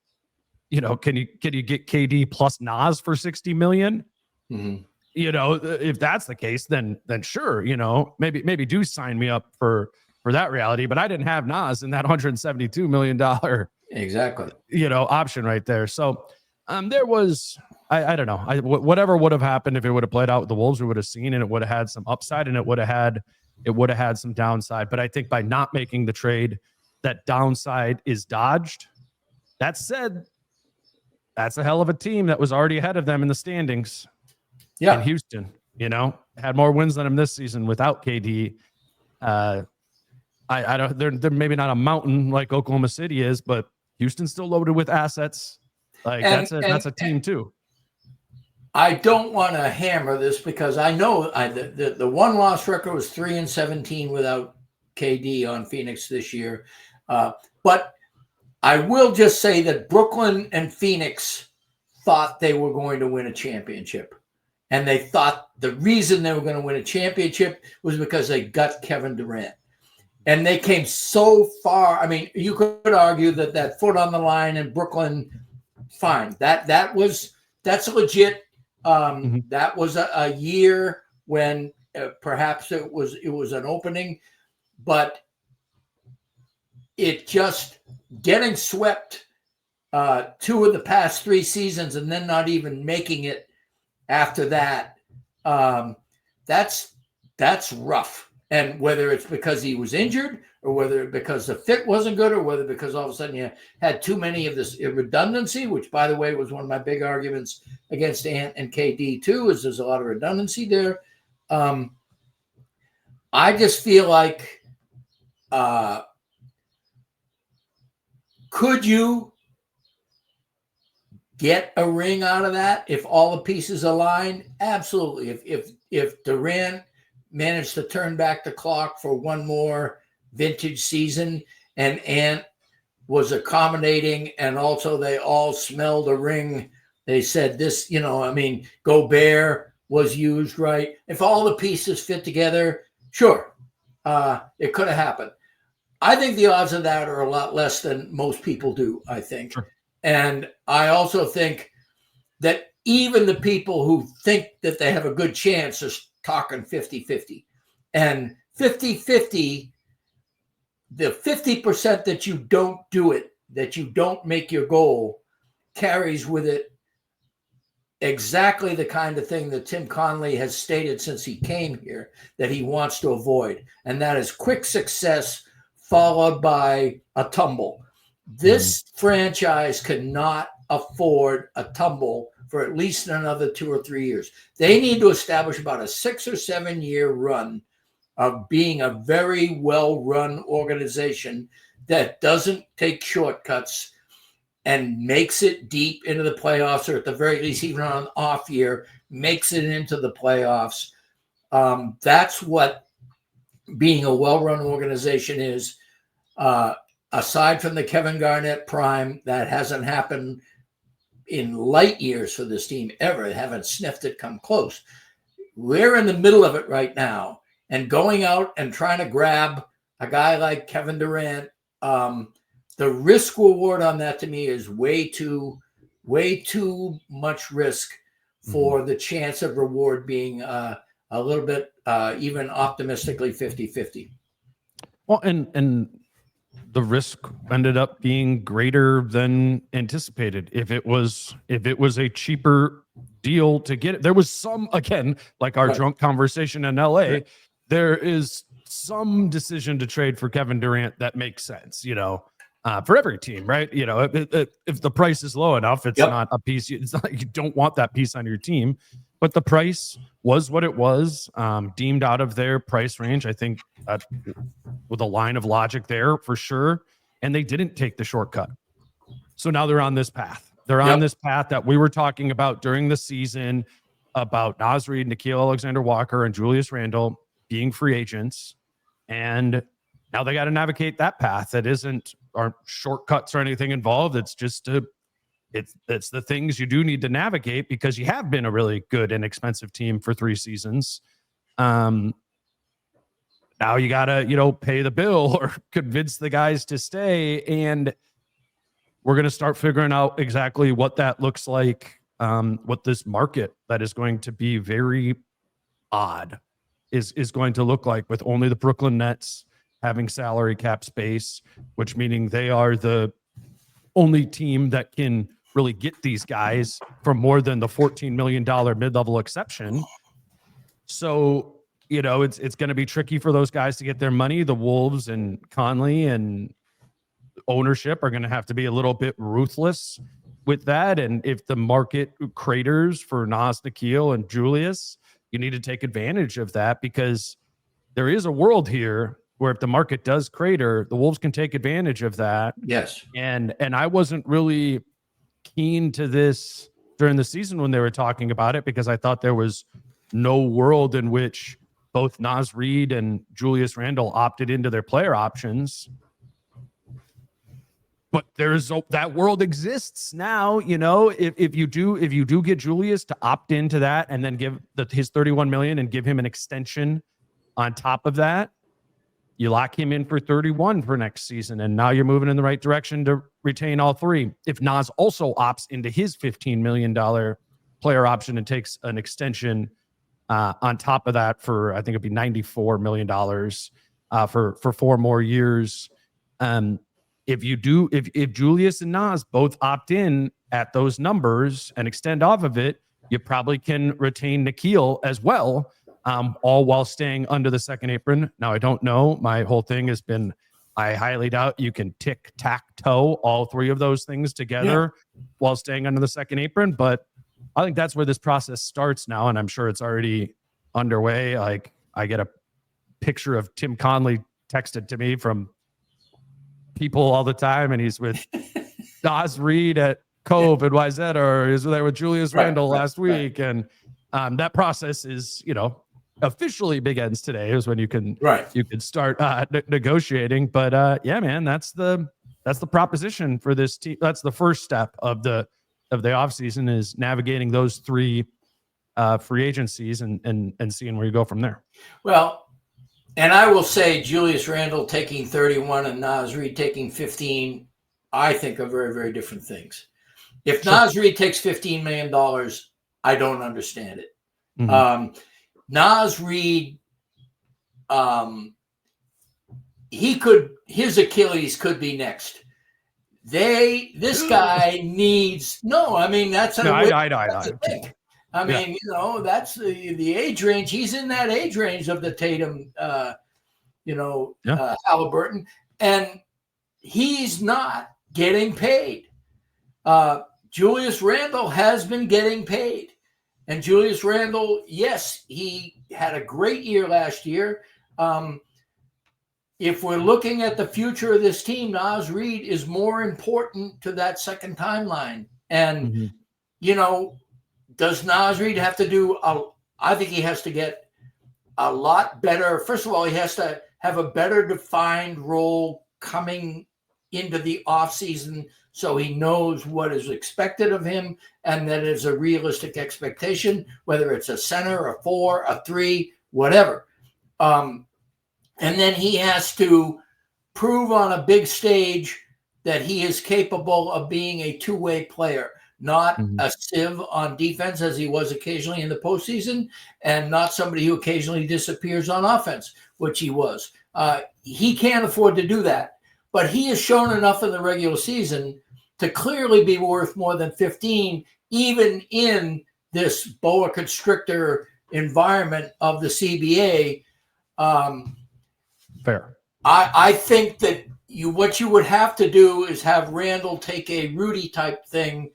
you get KD plus Nas for $60 million? Mm-hmm. If that's the case, then sure, maybe do sign me up for that reality. But I didn't have Nas in that $172 million option right there. So there was, I don't know, whatever would have happened if it would have played out with the Wolves, we would have seen, and it would have had some upside, and it would have had some downside. But I think by not making the trade, that downside is dodged. That said, that's a hell of a team that was already ahead of them in the standings. Yeah. In Houston, had more wins than him this season without KD. I don't. They're maybe not a mountain like Oklahoma City is, but Houston's still loaded with assets. That's a team too. I don't want to hammer this because I know the one-loss record was 3-17 without KD on Phoenix this year, but I will just say that Brooklyn and Phoenix thought they were going to win a championship. And they thought the reason they were going to win a championship was because they got Kevin Durant. And they came so far. I mean, you could argue that foot on the line in Brooklyn, fine. That's legit. That was a year when perhaps it was an opening, but it just getting swept 2 of the past 3 seasons and then not even making it after that, that's rough. And whether it's because he was injured, or whether because the fit wasn't good, or whether because all of a sudden you had too many of this redundancy, which, by the way, was one of my big arguments against Ant and KD too, is there's a lot of redundancy there. I just feel like, could you get a ring out of that if all the pieces align? Absolutely. If Durant managed to turn back the clock for one more vintage season, and Ant was accommodating, and also they all smelled a ring. They said this, Gobert was used right. If all the pieces fit together, sure, it could have happened. I think the odds of that are a lot less than most people do, I think. Sure. And I also think that even the people who think that they have a good chance are talking 50-50. And 50-50, the 50% that you don't do it, that you don't make your goal, carries with it exactly the kind of thing that Tim Connolly has stated since he came here that he wants to avoid. And that is quick success followed by a tumble. This franchise cannot afford a tumble for at least another 2 or 3 years. They need to establish about a 6 or 7 year run of being a very well-run organization that doesn't take shortcuts and makes it deep into the playoffs, or at the very least, even on an off year, makes it into the playoffs. That's what being a well-run organization is. Aside from the Kevin Garnett prime, that hasn't happened in light years for this team ever. They haven't sniffed it come close. We're in the middle of it right now, and going out and trying to grab a guy like Kevin Durant, the risk reward on that to me is way too much risk for the chance of reward being a little bit even optimistically 50-50. Well, and the risk ended up being greater than anticipated. If it was a cheaper deal to get it, there was some, again, like our drunk conversation in LA, there is some decision to trade for Kevin Durant that makes sense. for every team, right? You know, if the price is low enough, it's not a piece. It's not like you don't want that piece on your team, but the price was what it was, deemed out of their price range. I think with a line of logic there for sure. And they didn't take the shortcut. So now they're on this path. They're on this path that we were talking about during the season about Naz Reid, Nickeil Alexander-Walker, and Julius Randle being free agents. And now they got to navigate that path. That aren't shortcuts or anything involved. It's just it's the things you do need to navigate because you have been a really good and expensive team for 3 seasons. Now you got to, pay the bill or convince the guys to stay. And we're going to start figuring out exactly what that looks like, what this market that is going to be very odd is going to look like, with only the Brooklyn Nets having salary cap space, which meaning they are the only team that can really get these guys for more than the $14 million mid-level exception. So, it's going to be tricky for those guys to get their money. The Wolves and Conley and ownership are going to have to be a little bit ruthless with that. And if the market craters for Naz, Nickeil, and Julius, you need to take advantage of that, because there is a world here where if the market does crater, the Wolves can take advantage of that. Yes. And I wasn't really keen to this during the season when they were talking about it, because I thought there was no world in which both Naz Reid and Julius Randle opted into their player options. But that world exists now. If you do get Julius to opt into that and then give his $31 million and give him an extension on top of that, you lock him in for 31 for next season, and now you're moving in the right direction to retain all 3. If Naz also opts into his $15 million player option and takes an extension on top of that for, I think it'd be $94 million for 4 more years. If Julius and Naz both opt in at those numbers and extend off of it, you probably can retain Nickeil as well, all while staying under the second apron. Now, I don't know. My whole thing has been, I highly doubt you can tic-tac-toe all 3 of those things together while staying under the second apron. But I think that's where this process starts now, and I'm sure it's already underway. Like, I get a picture of Tim Conley texted to me from people all the time, and he's with Naz Reid at Cove and Wayzata, or he's there with Julius Randle last week. And that process is, officially begins today, is when you can start negotiating. But yeah, man, that's the proposition for this team. That's the first step of the offseason, is navigating those 3 free agencies and seeing where you go from there. Well, and I will say Julius Randle taking 31 and Naz Reid taking 15, I think are very, very different things. If Naz Reid takes $15 million, I don't understand it. Mm-hmm. Naz Reid, his Achilles could be next. This guy needs, that's a thing. I mean, that's the age range. He's in that age range of the Tatum, Halliburton, and he's not getting paid. Julius Randle has been getting paid. And Julius Randle, yes, he had a great year last year. If we're looking at the future of this team, Naz Reid is more important to that second timeline. And, does Naz Reid have to do I think he has to get a lot better. First of all, he has to have a better defined role coming into the offseason, so he knows what is expected of him and that it's a realistic expectation, whether it's a center, a 4, a 3, whatever. And then he has to prove on a big stage that he is capable of being a two-way player, not a sieve on defense as he was occasionally in the postseason, and not somebody who occasionally disappears on offense, which he was. He can't afford to do that, but he has shown enough in the regular season to clearly be worth more than 15, even in this boa constrictor environment of the CBA. Fair. I think that, what you would have to do is have Randle take a Rudy type thing,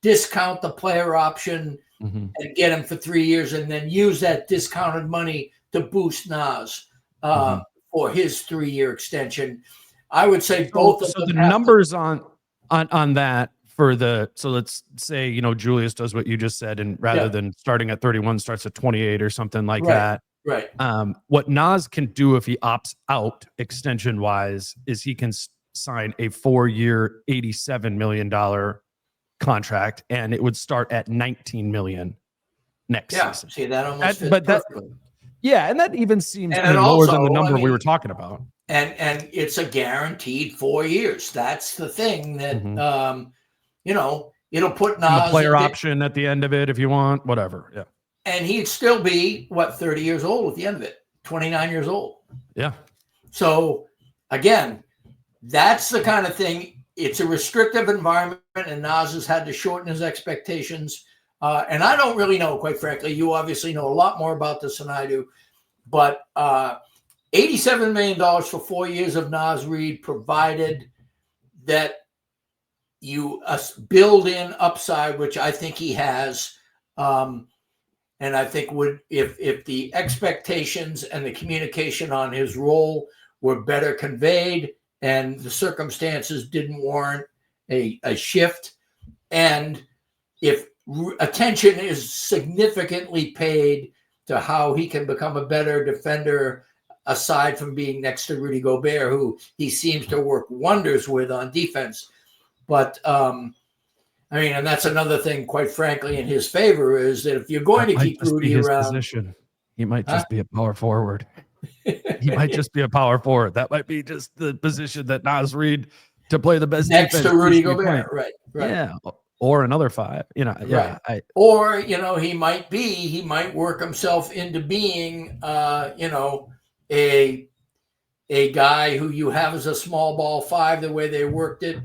discount the player option, and get him for 3 years, and then use that discounted money to boost Nas for his 3-year extension. I would say both of them. So the numbers on that for so let's say, Julius does what you just said, and rather than starting at 31, starts at 28 or something like that. Right. What Nas can do if he opts out extension wise is he can sign a 4-year, $87 million contract, and it would start at $19 million next season. See, that almost fits perfectly. And that even seems lower than the number we were talking about. And it's a guaranteed 4 years. That's the thing that it'll put Nas the player option at the end of it if you want, whatever. Yeah. And he'd still be 30 years old at the end of it, 29 years old. Yeah. So again, that's the kind of thing. It's a restrictive environment, and Nas has had to shorten his expectations. And I don't really know, quite frankly. You obviously know a lot more about this than I do. But $87 million for 4 years of Nas Reid, provided that you build in upside, which I think he has. And I think if the expectations and the communication on his role were better conveyed and the circumstances didn't warrant a shift, and if attention is significantly paid to how he can become a better defender, aside from being next to Rudy Gobert, who he seems to work wonders with on defense. But and that's another thing, quite frankly, in his favor, is that if you're going to keep Rudy around, position, he might just be a power forward. He might just be a power forward. That might be just the position that Nas Reid to play the best next defense to Rudy Gobert, right? Yeah, or another 5. Right. Or he might work himself into being, a guy who you have as a small ball 5, the way they worked it.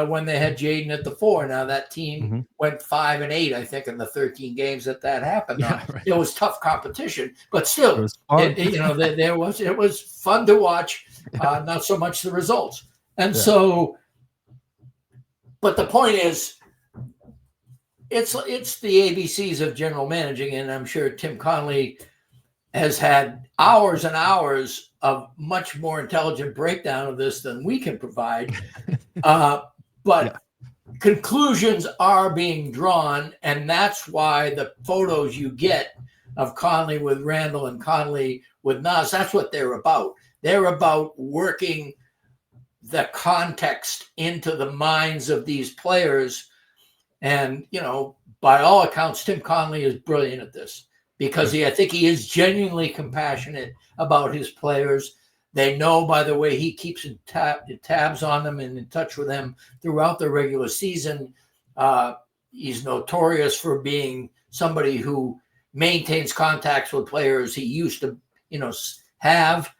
When they had Jaden at the 4. Now that team went 5-8, I think, in the 13 games that happened. It was tough competition, but still, it was fun to watch. Not so much the results. And so, but the point is, it's the ABCs of general managing, and I'm sure Tim Connelly has had hours and hours of much more intelligent breakdown of this than we can provide. But conclusions are being drawn, and that's why the photos you get of Conley with Randle and Conley with Nas, that's what they're about. They're about working the context into the minds of these players. And, by all accounts, Tim Connelly is brilliant at this, because I think he is genuinely compassionate about his players. They know, by the way, he keeps tabs on them and in touch with them throughout the regular season. He's notorious for being somebody who maintains contacts with players he used to, have.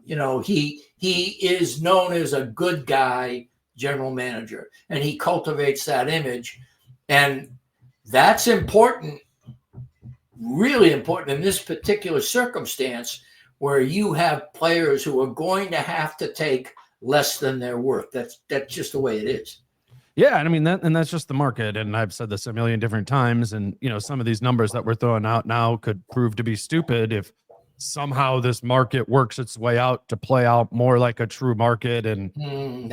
He is known as a good guy general manager, and he cultivates that image. And that's important, really important in this particular circumstance, where you have players who are going to have to take less than their worth. That's just the way it is. Yeah, and that's just the market. And I've said this a million different times. And some of these numbers that we're throwing out now could prove to be stupid if somehow this market works its way out to play out more like a true market. And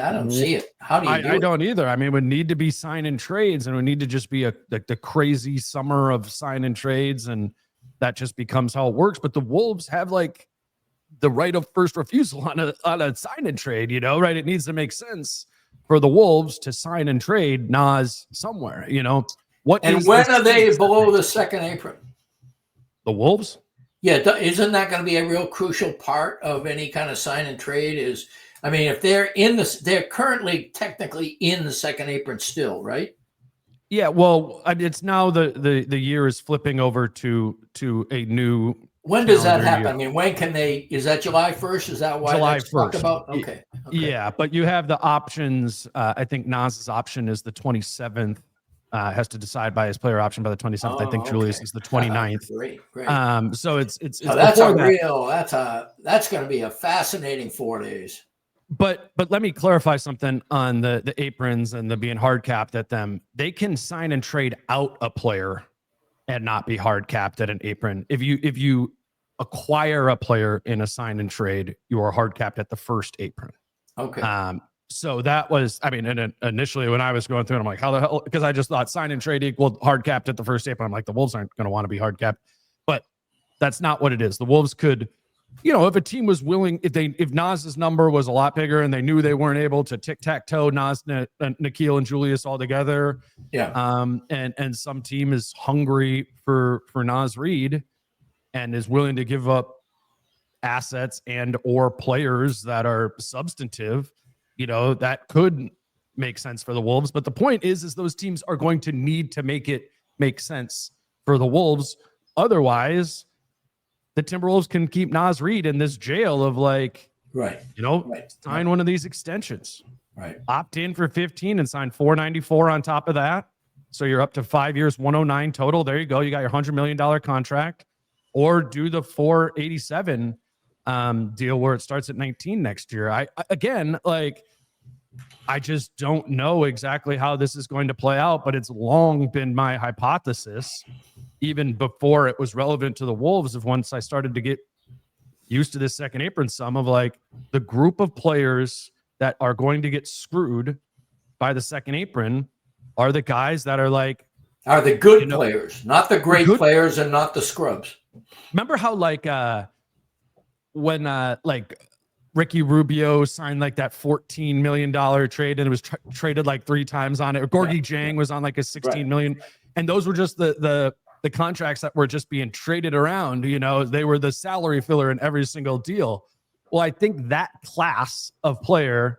I don't see it. How do you do it? I don't either. I mean, we need to be signing trades, and we need to just be the crazy summer of signing trades, and that just becomes how it works. But the Wolves have the right of first refusal on a sign and trade, right? It needs to make sense for the Wolves to sign and trade Nas somewhere, What? And when are they below the second apron? The Wolves? Yeah, isn't that going to be a real crucial part of any kind of sign and trade? If they're currently technically in the second apron still, right? Yeah, well, it's now the year is flipping over to a new. When does that happen? When can they? Is that July 1st? Is that why July that's talked about? Okay. Yeah, but you have the options. I think Nas's option is the 27th. Has to decide by his player option by the 27th. I think Julius is the 29th. Great. So it's that's going to be a fascinating 4 days. But let me clarify something on the aprons and the being hard capped at them. They can sign and trade out a player and not be hard capped at an apron. If you acquire a player in a sign and trade, you are hard capped at the first apron. Okay. So that was, I mean, and initially when I was going through it, I'm like, how the hell? Because I just thought sign and trade equaled hard capped at the first apron. I'm like, the Wolves aren't going to want to be hard capped, but that's not what it is. The Wolves could, if a team was willing, if Nas's number was a lot bigger and they knew they weren't able to tic-tac-toe Nas, Nickeil, and Julius all together, and some team is hungry for Naz Reid and is willing to give up assets and or players that are substantive, that could make sense for the Wolves. But the point is those teams are going to need to make it make sense for the Wolves. Otherwise, the Timberwolves can keep Naz Reid in this jail of sign one of these extensions, opt in for 15 and sign 494 on top of that. So you're up to 5 years, 109 total. There you go. You got your $100 million contract, or do the 487 deal where it starts at 19 next year. I just don't know exactly how this is going to play out, but it's long been my hypothesis, even before it was relevant to the Wolves, of once I started to get used to this second apron sum of the group of players that are going to get screwed by the second apron are the guys that are the good players, not the great players and not the scrubs. Remember how when Ricky Rubio signed that $14 million trade and it was traded 3 times on it, or Gorgie Jang was on a $16 million, and those were just the contracts that were just being traded around. They were the salary filler in every single deal. Well, I think that class of player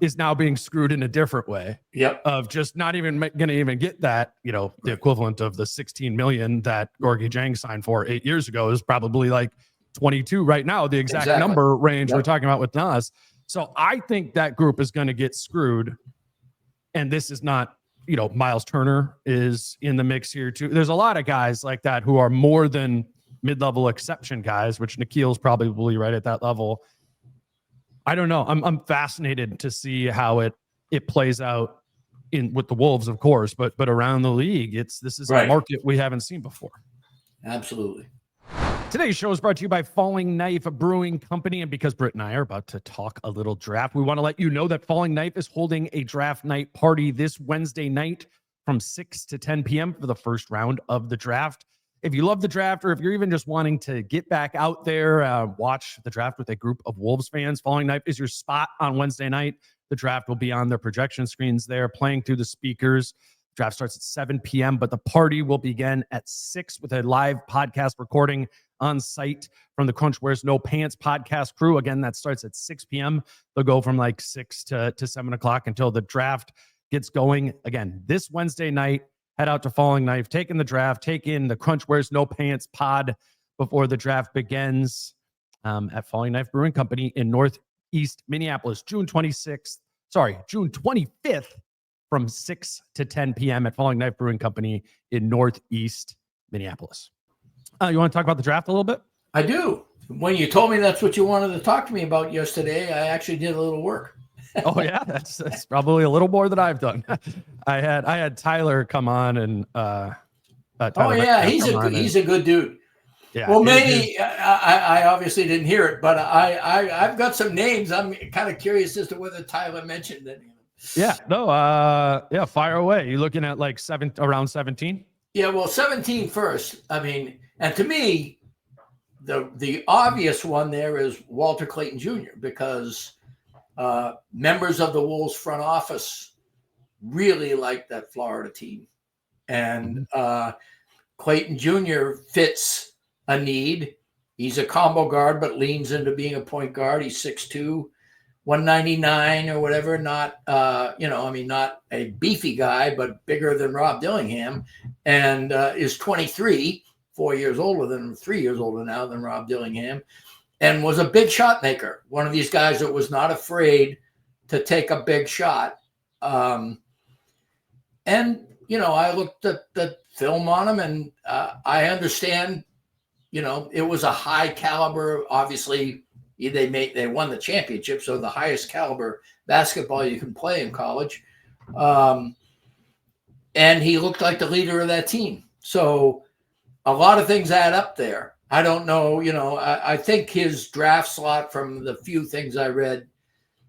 is now being screwed in a different way. Yep. Of just not even going to even get that, the equivalent of the $16 million that Gorgie Jang signed for 8 years ago is probably 22 right now, the exact number range we're talking about with Nas. So I think that group is going to get screwed. And this is not, Miles Turner is in the mix here too. There's a lot of guys like that who are more than mid-level exception guys, which Nickeil's probably right at that level. I don't know. I'm fascinated to see how it plays out with the Wolves, of course, but around the league, this is a market we haven't seen before. Absolutely. Today's show is brought to you by Falling Knife Brewing Company. And because Britt and I are about to talk a little draft, we want to let you know that Falling Knife is holding a draft night party this Wednesday night from 6 to 10 p.m. for the first round of the draft. If you love the draft, or if you're even just wanting to get back out there, watch the draft with a group of Wolves fans, Falling Knife is your spot on Wednesday night. The draft will be on their projection screens there, playing through the speakers. Draft starts at 7 p.m., but the party will begin at 6 with a live podcast recording on site from the Crunch Wears No Pants podcast crew. Again, that starts at 6 p.m. They'll go from 6 to 7 o'clock until the draft gets going. Again, this Wednesday night, head out to Falling Knife, take in the draft, take in the Crunch Wears No Pants pod before the draft begins at Falling Knife Brewing Company in Northeast Minneapolis, June 25th from 6 to 10 p.m. at Falling Knife Brewing Company in Northeast Minneapolis. You want to talk about the draft a little bit? I do. When you told me that's what you wanted to talk to me about yesterday, I actually did a little work. Oh yeah, that's probably a little more than I've done. I had Tyler come on and he's a good dude. Yeah. Well, maybe I obviously didn't hear it, but I've got some names. I'm kind of curious as to whether Tyler mentioned any of them. Yeah. No. Fire away. You looking at around 17? Yeah. Well, 17 first. I mean, and to me, the obvious one there is Walter Clayton Jr. because members of the Wolves front office really like that Florida team, and Clayton Jr. fits a need. He's a combo guard, but leans into being a point guard. He's 6'2", 199 or whatever. Not not a beefy guy, but bigger than Rob Dillingham, and is 23, 4 years older than 3 years older now than Rob Dillingham, and was a big shot maker. One of these guys that was not afraid to take a big shot. I looked at the film on him, and I understand, it was a high caliber, obviously They won the championship, so the highest caliber basketball you can play in college. And he looked like the leader of that team. So a lot of things add up there. I don't know, I think his draft slot, from the few things I read,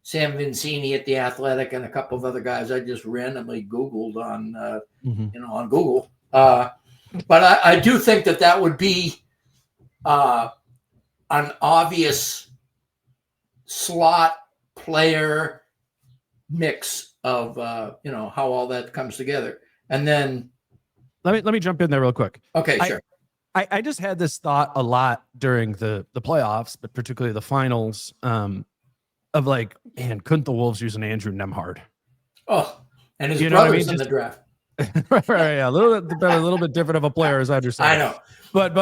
Sam Vincini at The Athletic and a couple of other guys I just randomly Googled on, on Google. But I do think that would be an obvious slot player mix of, how all that comes together. And then let me jump in there real quick. Okay, sure. I just had this thought a lot during the playoffs, but particularly the finals, of like, man, couldn't the Wolves use an Andrew Nembhard? Oh, and his brother's in the draft. right, yeah, a little bit different of a player, as I understand. I know, but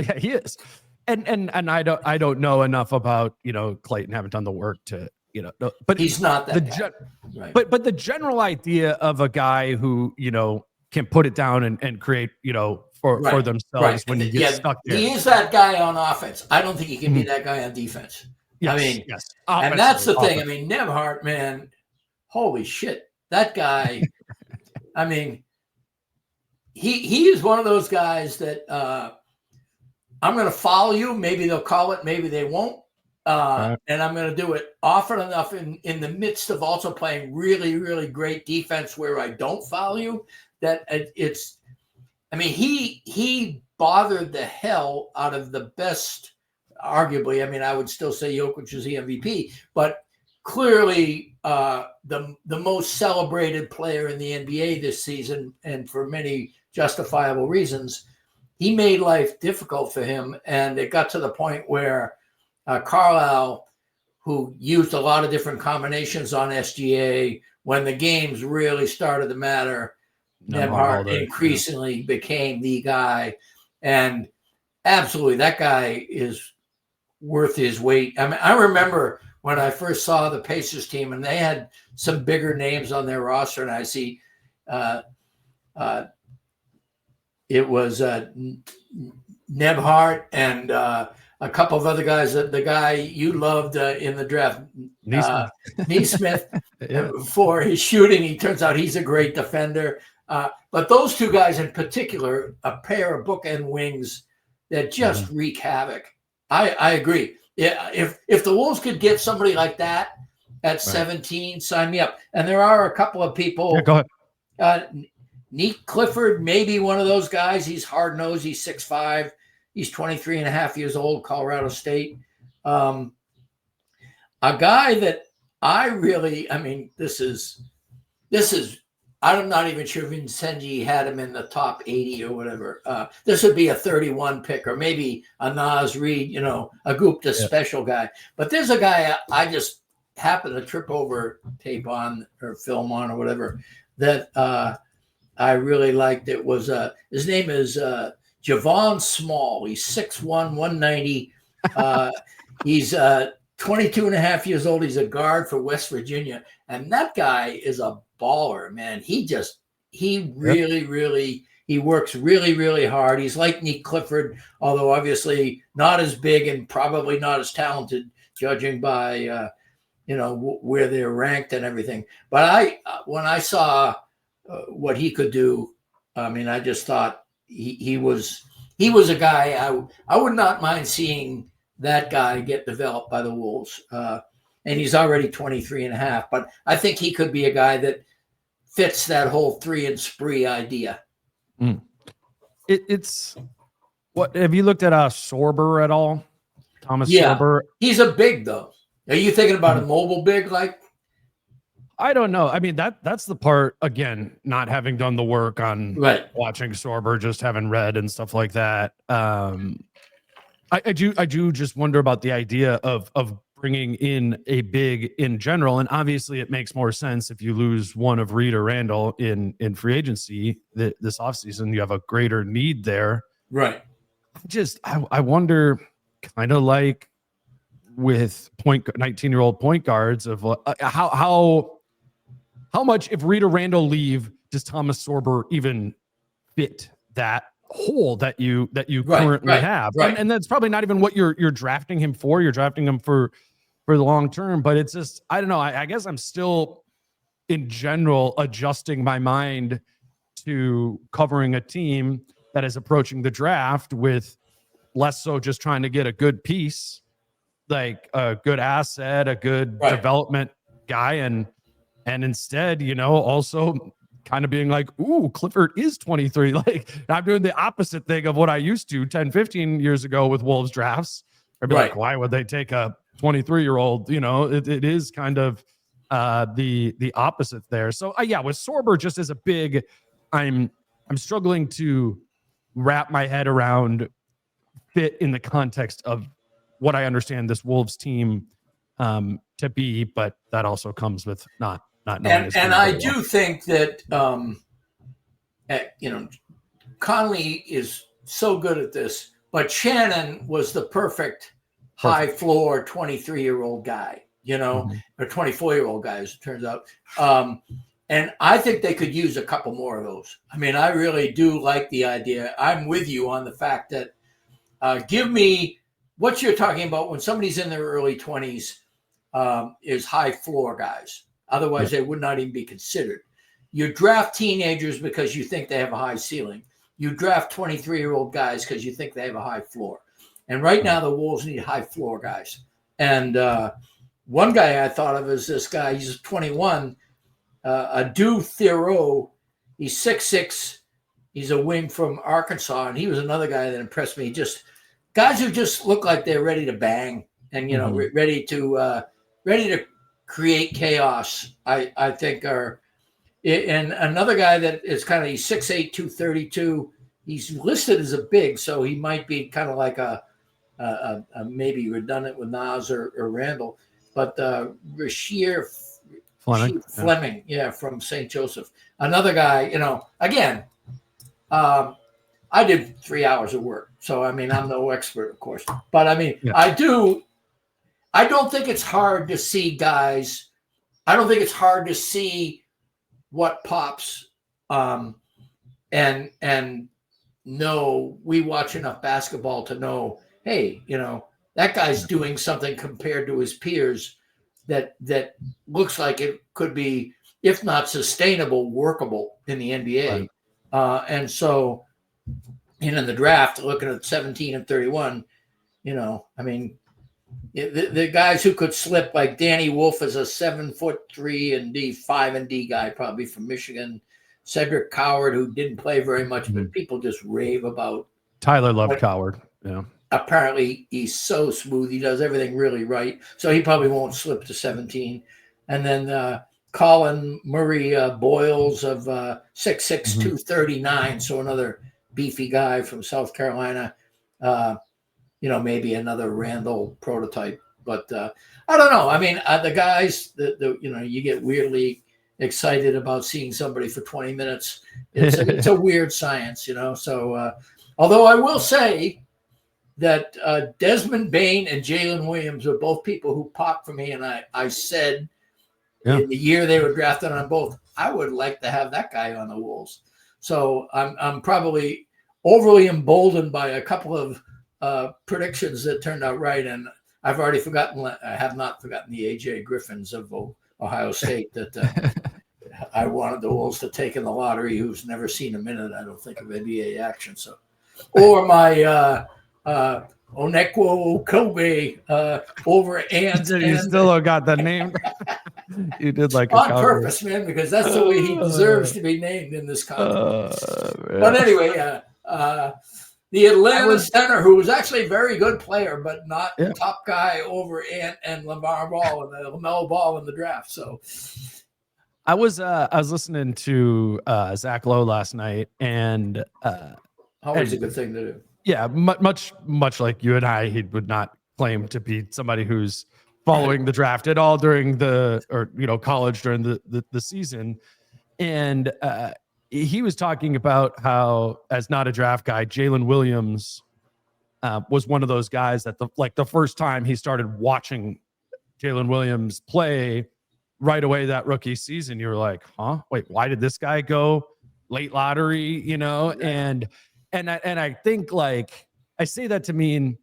yeah, he is. And I don't know enough about Clayton. Haven't done the work to but he's not that. Right. But the general idea of a guy who can put it down and create for themselves when you get stuck there. He is that guy on offense. I don't think he can be that guy on defense. Yes, I mean, yes. And that's the thing. I mean, Nembhard, man, holy shit, that guy. I mean, he is one of those guys that I'm going to follow you. Maybe they'll call it, maybe they won't. And I'm going to do it often enough in the midst of also playing really, really great defense where I don't follow you, that it's, I mean, he bothered the hell out of the best, arguably. I mean, I would still say Jokic is the MVP, but clearly the most celebrated player in the NBA this season, and for many justifiable reasons. He made life difficult for him, and it got to the point where Carlisle, who used a lot of different combinations on SGA, when the games really started to matter, Nembhard increasingly became the guy. And absolutely, that guy is worth his weight. I mean, I remember when I first saw the Pacers team, and they had some bigger names on their roster, and I see it was Nembhard and a couple of other guys. The guy you loved in the draft, Neesmith, for his shooting. He turns out he's a great defender. But those two guys in particular, a pair of bookend wings that just wreak havoc. I agree. Yeah, if the Wolves could get somebody like that at 17, sign me up. And there are a couple of people. Yeah, go ahead. Nick Clifford, maybe one of those guys. He's hard-nosed. He's 6'5". He's 23 and a half years old, Colorado State. A guy that I mean, this is, I'm not even sure if Vincenzi had him in the top 80 or whatever. This would be a 31 pick, or maybe a Naz Reid, a Gupta special guy. But there's a guy I just happened to trip over tape on or film on or whatever that I really liked. It was his name is Javon Small. He's 6'1", 190. He's 22 and a half years old. He's a guard for West Virginia. And that guy is a baller, man. He works really, really hard. He's like Nick Clifford, although obviously not as big and probably not as talented, judging by, where they're ranked and everything. But when I saw what he could do, I mean, I just thought he was a guy I would not mind seeing that guy get developed by the Wolves. And he's already 23 and a half, but I think he could be a guy that fits that whole 3 and spree idea. It's what, have you looked at Sorber at all? Thomas Sorber? He's a big though. Are you thinking about a mobile big like? I don't know. I mean, that's the part, again, not having done the work on watching Sorber, just having read and stuff like that. I do just wonder about the idea of bringing in a big in general. And obviously it makes more sense if you lose one of Reid or Randle in free agency this offseason, you have a greater need there. Right. I wonder, kind of like with 19-year-old point guards, of how much, if Reid or Randle leave, does Thomas Sorber even fit that hole that you currently have. Right. And that's probably not even what you're drafting him for. You're drafting him for the long term, but it's just, I don't know. I guess I'm still in general adjusting my mind to covering a team that is approaching the draft with less so just trying to get a good piece, like a good asset, a good development guy. And instead, also kind of being like, ooh, Clifford is 23. Like, I'm doing the opposite thing of what I used to 10, 15 years ago with Wolves drafts. I'd be like, why would they take a 23-year-old? It is kind of the opposite there. So with Sorber, just as a big, I'm struggling to wrap my head around fit in the context of what I understand this Wolves team to be, but that also comes with not knowing. And I do think that Conley is so good at this, but Shannon was the perfect high floor 23-year-old guy, or 24-year-old guy, as it turns out. And I think they could use a couple more of those. I mean, I really do like the idea. I'm with you on the fact that give me what you're talking about when somebody's in their early 20s is high floor guys. Otherwise, they would not even be considered. You draft teenagers because you think they have a high ceiling. You draft 23-year-old guys because you think they have a high floor. And right now, the Wolves need high floor guys. And one guy I thought of is this guy. He's 21, Adu Theroux. He's 6'6". He's a wing from Arkansas, and he was another guy that impressed me. Just guys who just look like they're ready to bang and ready to create chaos. I think are. And another guy that is kind of, he's 6'8", 232. He's listed as a big, so he might be kind of like a maybe redundant with Nas or Randle, but Rasheer Fleming, from St. Joseph. Another guy, again, I did 3 hours of work, so I mean, I'm no expert, of course, but I mean, I don't think it's hard to see guys. I don't think it's hard to see what pops, and know, we watch enough basketball to know, hey, that guy's doing something compared to his peers that looks like it could be, if not sustainable, workable in the NBA. And so, in the draft, looking at 17 and 31, I mean, the guys who could slip, like Danny Wolf is a 7'3" and D, 5 and D guy, probably from Michigan. Cedric Coward, who didn't play very much, but people just rave about. Tyler loved Coward. Yeah. Apparently, he's so smooth. He does everything really right. So he probably won't slip to 17. And then Colin Murray Boyles of 6'6", 239. So another beefy guy from South Carolina. Maybe another Randle prototype. But I don't know. I mean, the guys that you get weirdly excited about seeing somebody for 20 minutes. It's a weird science, So, although I will say that Desmond Bane and Jalen Williams are both people who popped for me, and I said in the year they were drafted on both, I would like to have that guy on the Wolves. So I'm probably overly emboldened by a couple of predictions that turned out right, and I have not forgotten the AJ Griffins of Ohio State that I wanted the Wolves to take in the lottery, who's never seen a minute, I don't think, of NBA action. So, or my Onekwo Kobe over and you still got the name. You did like on purpose, man, because that's the way he deserves to be named in this contest. But anyway, the Atlanta center, who was actually a very good player, but not top guy over Ant and LaMelo Ball in the draft. So I was listening to Zach Lowe last night, and always a good thing to do. Yeah, much like you and I, he would not claim to be somebody who's following the draft at all during college during the season, and he was talking about how, as not a draft guy, Jalen Williams was one of those guys that the first time he started watching Jalen Williams play right away that rookie season, you were like, huh? Wait, why did this guy go late lottery? And And I think like I say that to mean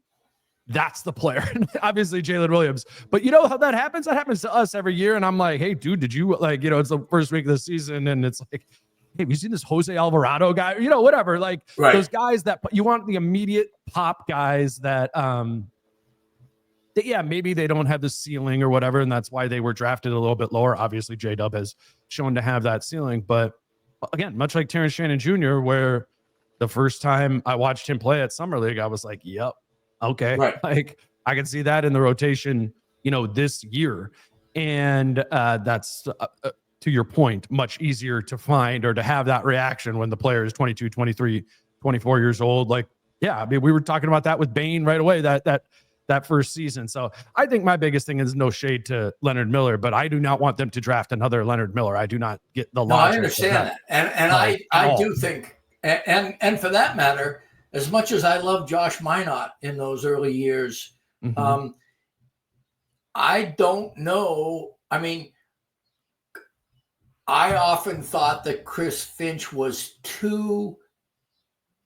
that's the player. Obviously Jalen Williams, but you know how that happens? That happens to us every year. And I'm like, hey, dude, did you like, it's the first week of the season and it's like, hey, have you seen this Jose Alvarado guy? Whatever. Like those guys that you want the immediate pop guys that, maybe they don't have the ceiling or whatever. And that's why they were drafted a little bit lower. Obviously J-Dub has shown to have that ceiling, but again, much like Terrence Shannon Jr., where the first time I watched him play at Summer League, I was like, yep. Okay. Right. Like I can see that in the rotation, this year. And that's to your point, much easier to find or to have that reaction when the player is 22, 23, 24 years old. Like, yeah, I mean, we were talking about that with Bane right away, that first season. So I think my biggest thing is no shade to Leonard Miller, but I do not want them to draft another Leonard Miller. I do not get the logic. I understand that. And I do think, and for that matter, as much as I love Josh Minot in those early years, I don't know. I mean, I often thought that Chris Finch was too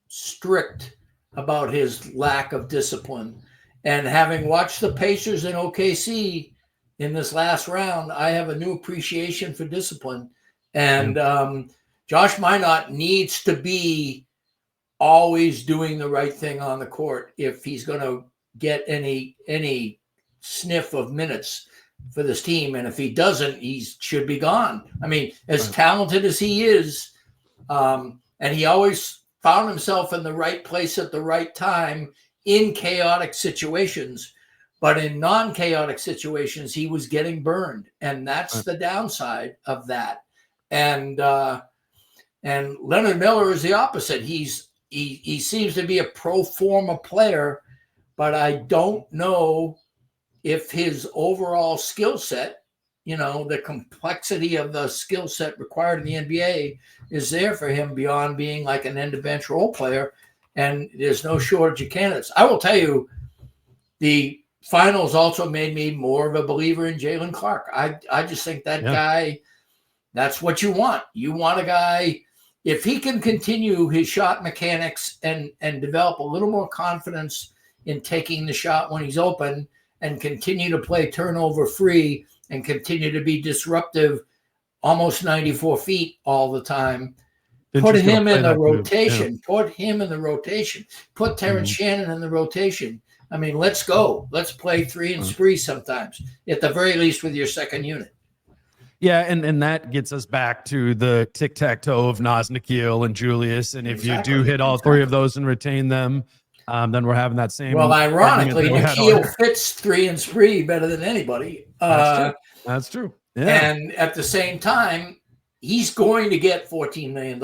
strict about his lack of discipline. And having watched the Pacers in OKC in this last round, I have a new appreciation for discipline. And Josh Minot needs to be always doing the right thing on the court if he's going to get any sniff of minutes for this team. And if he doesn't, he should be gone. I mean, as talented as he is, and he always found himself in the right place at the right time in chaotic situations, but in non-chaotic situations, he was getting burned. And that's the downside of that. And Leonard Miller is the opposite. He seems to be a pro forma player, but I don't know if his overall skill set, the complexity of the skill set required in the NBA is there for him beyond being like an end-of-bench role player. And there's no shortage of candidates. I will tell you, the finals also made me more of a believer in Jalen Clark. I just think that guy, that's what you want. You want a guy, if he can continue his shot mechanics and develop a little more confidence in taking the shot when he's open and continue to play turnover free and continue to be disruptive, almost 94 feet all the time, put him in the rotation. Yeah. Put him in the rotation. Put Terrence Shannon in the rotation. I mean, let's go. Let's play 3 and spree sometimes, at the very least with your second unit. Yeah, and that gets us back to the tic-tac-toe of Naz Nikhil and Julius. And if you do hit all 3 of those and retain them, then we're having that same. Well, ironically, Nikhil fits 3 and spree better than anybody. That's true. Yeah. And at the same time, he's going to get $14 million,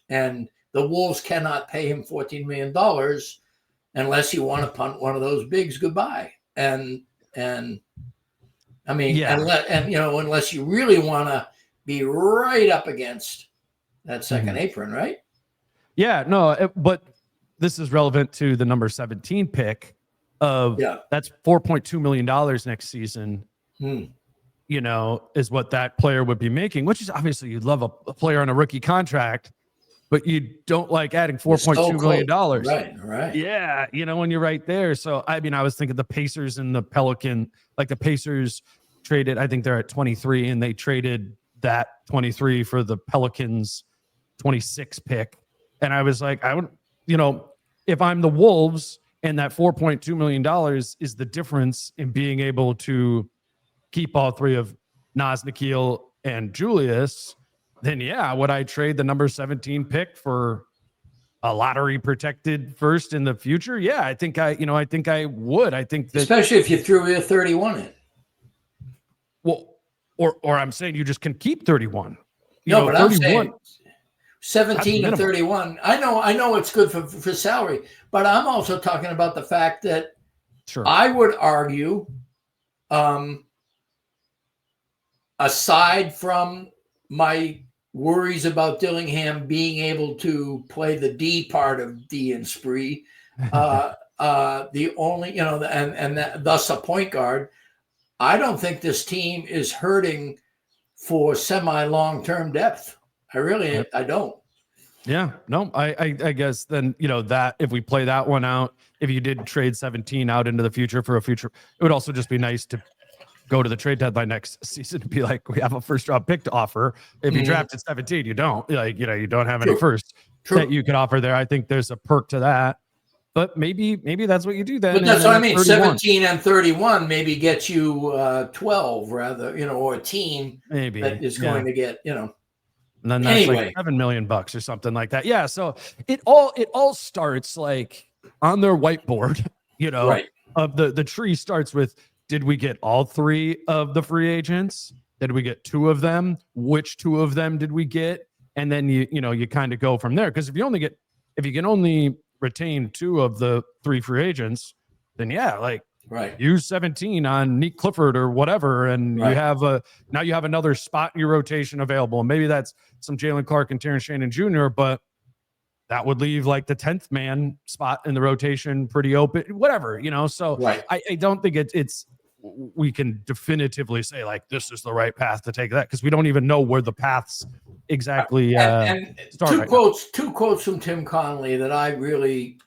and the Wolves cannot pay him $14 million unless you want to punt one of those bigs goodbye. And I mean, unless you really want to be right up against that second apron, right? Yeah, no, but this is relevant to the number 17 pick of that's $4.2 million next season. Is what that player would be making, which is obviously you'd love a player on a rookie contract, but you don't like adding $4.2 million. Right. Yeah. When you're right there. So, I mean, I was thinking the Pacers and the Pelican, like the Pacers traded, I think they're at 23 and they traded that 23 for the Pelicans 26 pick. And I was like, I would, if I'm the Wolves and that $4.2 million is the difference in being able to keep all 3 of Naz, Nikhil, and Julius, then would I trade the number 17 pick for a lottery protected first in the future? Yeah, I think I would. I think that, especially if you threw a 31 in. Well, or I'm saying you just can keep 31. But I'm saying 17 and 31. I know it's good for salary, but I'm also talking about the fact that I would argue, aside from my worries about Dillingham being able to play the D part of D and spree, the only, thus a point guard, I don't think this team is hurting for semi-long-term depth. I don't. Yeah, no, I guess then, that if we play that one out, if you did trade 17 out into the future for a future, it would also just be nice to go to the trade deadline next season and be like, we have a first round pick to offer. If you drafted 17, you don't you don't have any first that you could offer there. I think there's a perk to that, but maybe that's what you do then. But that's what I mean. 31. 17 and 31 maybe get you 12 rather, or a team maybe that is going to get, And then that's like $7 million or something like that. Yeah. So it all starts like on their whiteboard, right. of the tree starts with, did we get all 3 of the free agents? Did we get 2 of them? Which 2 of them did we get? And then you kind of go from there. Because if you can only retain 2 of the 3 free agents, then right. use 17 on Nick Clifford or whatever, and you have now you have another spot in your rotation available. And maybe that's some Jalen Clark and Terrence Shannon Jr., but that would leave like the 10th man spot in the rotation pretty open, whatever, So I don't think it's we can definitively say like this is the right path to take that, because we don't even know where the paths exactly and start. Two quotes from Tim Connelly that I really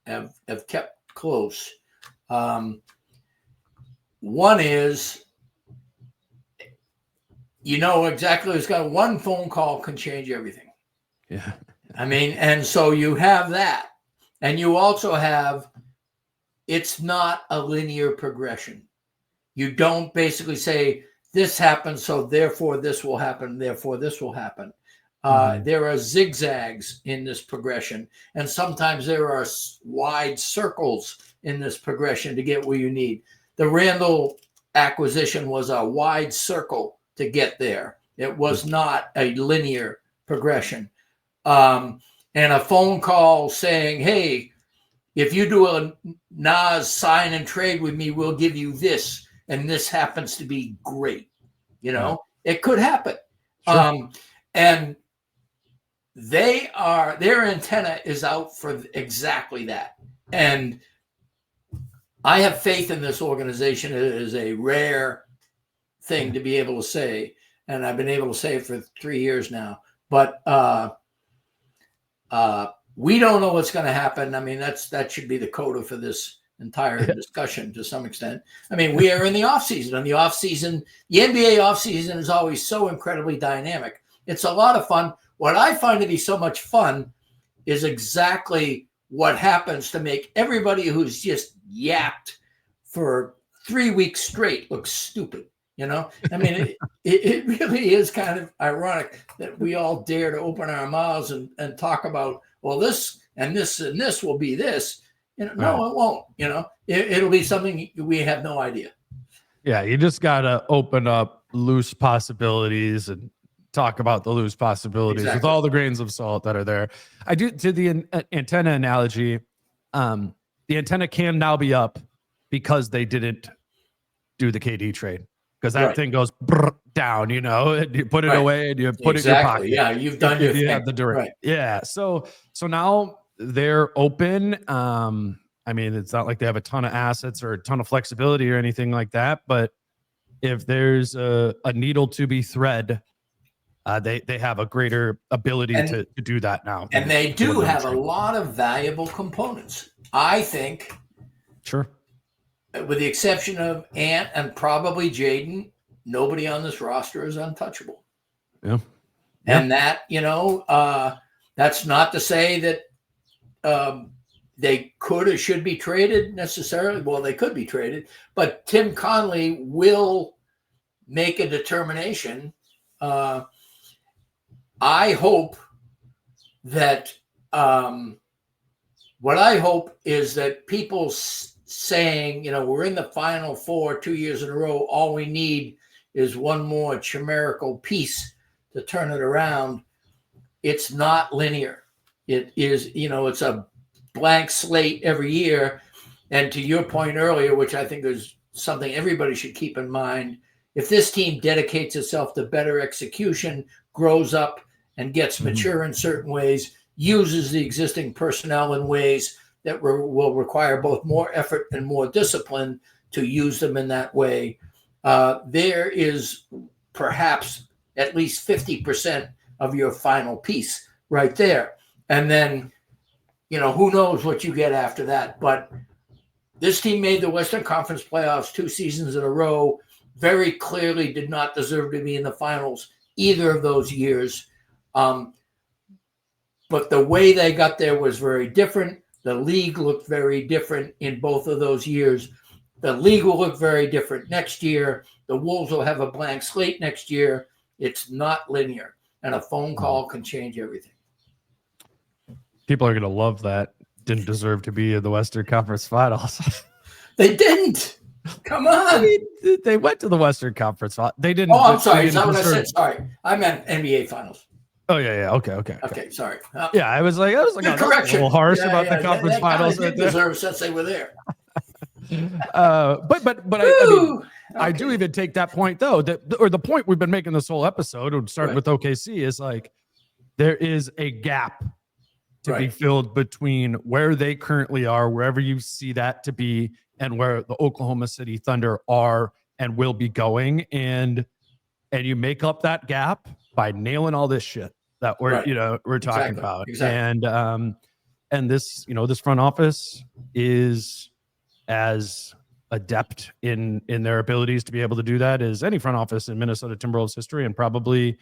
have kept close. One is, exactly, it's got one phone call can change everything. Yeah. I mean, and so you have that, and you also have, it's not a linear progression. You don't basically say this happens, so therefore this will happen, therefore this will happen. There are zigzags in this progression, and sometimes there are wide circles in this progression to get where you need. The Randle acquisition was a wide circle to get there. It was not a linear progression. And a phone call saying, hey, if you do a Nas sign and trade with me, we'll give you this. And this happens to be great. It could happen. Sure. And their antenna is out for exactly that. And I have faith in this organization. It is a rare thing to be able to say, and I've been able to say it for 3 years now. But we don't know what's going to happen. I mean, that should be the coda for this entire discussion to some extent. I mean, we are in the offseason. And the offseason, the NBA offseason is always so incredibly dynamic. It's a lot of fun. What I find to be so much fun is exactly what happens to make everybody who's just yapped for 3 weeks straight look stupid. I mean, it really is kind of ironic that we all dare to open our mouths and talk about, well, this and this and this will be this. No, it won't. It'll be something we have no idea. Yeah, you just got to open up loose possibilities and talk about the loose possibilities with all the grains of salt that are there. I do, to the antenna analogy, the antenna can now be up because they didn't do the KD trade, because that thing goes down, and you put it away and you put it in your pocket. Yeah, you've done your thing. Have the direct. Right. Yeah. So now they're open. I mean, it's not like they have a ton of assets or a ton of flexibility or anything like that, but if there's a needle to be thread, they have a greater ability to do that now. And they do have a lot of valuable components, I think. Sure. With the exception of Ant and probably Jaden, nobody on this roster is untouchable. Yeah. And that, that's not to say that they could or should be traded necessarily. Well, they could be traded, but Tim Connelly will make a determination. I hope that what I hope is that people saying, we're in the Final Four 2 years in a row, all we need is one more chimerical piece to turn it around. It's not linear. It is, it's a blank slate every year. And to your point earlier, which I think is something everybody should keep in mind, if this team dedicates itself to better execution, grows up and gets mature in certain ways, uses the existing personnel in ways that will require both more effort and more discipline to use them in that way, there is perhaps at least 50% of your final piece right there. And then, who knows what you get after that. But this team made the Western Conference playoffs 2 seasons in a row, very clearly did not deserve to be in the finals either of those years. But the way they got there was very different. The league looked very different in both of those years. The league will look very different next year. The Wolves will have a blank slate next year. It's not linear, and a phone call can change everything. People are going to love that. Didn't deserve to be in the Western Conference Finals. They didn't. Come on. I mean, they went to the Western Conference. They didn't. Oh, I'm sorry. Is that what I said? Sorry. I meant NBA Finals. Oh, yeah. Okay. Okay, sorry. Yeah, I was like, oh, correction. A little harsh about the conference finals. They deserve since they were there. But I do even take that point though. Or the point we've been making this whole episode, starting with OKC, is like there is a gap to be filled between where they currently are, wherever you see that to be, and where the Oklahoma City Thunder are and will be going, and you make up that gap by nailing all this shit that we're talking about. Exactly. And this this front office is as adept in their abilities to be able to do that as any front office in Minnesota Timberwolves history, and probably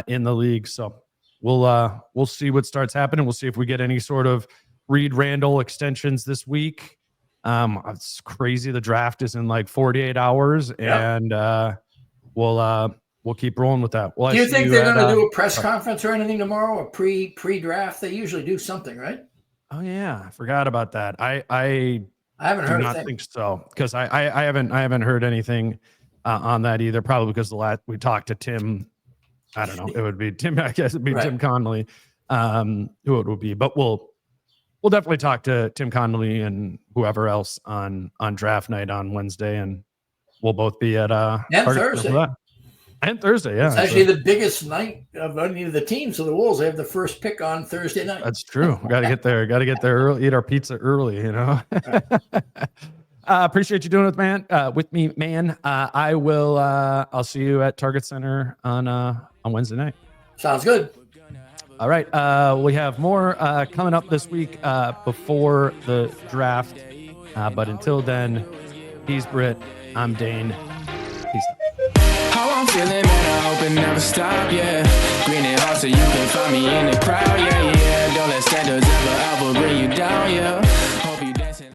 in the league. So we'll see what starts happening. We'll see if we get any sort of Reid Randle extensions this week. It's crazy. The draft is in like 48 hours, and we'll keep rolling with that. Do you think they're going to do a press conference or anything tomorrow? A pre-draft? They usually do something, right? Oh yeah, I forgot about that. I haven't heard. I think so, because I haven't heard anything on that either. Probably because we talked to Tim. I don't know. It would be Tim. I guess it'd be Tim Connolly, who it would be. But we'll definitely talk to Tim Connolly and whoever else on draft night on Wednesday, and we'll both be at Thursday. And Thursday, yeah. It's actually the biggest night of any of the teams. So the Wolves, they have the first pick on Thursday night. That's true. Got to get there. Got to get there early. Eat our pizza early. Appreciate you doing it, with me, man. I will. I'll see you at Target Center on Wednesday night. Sounds good. All right. We have more coming up this week before the draft. But until then, he's Britt. I'm Dane. Peace out. How I'm feeling, man, I hope it never stop, yeah. Green and hot so you can find me in the crowd, yeah. Don't let standards ever bring you down, yeah.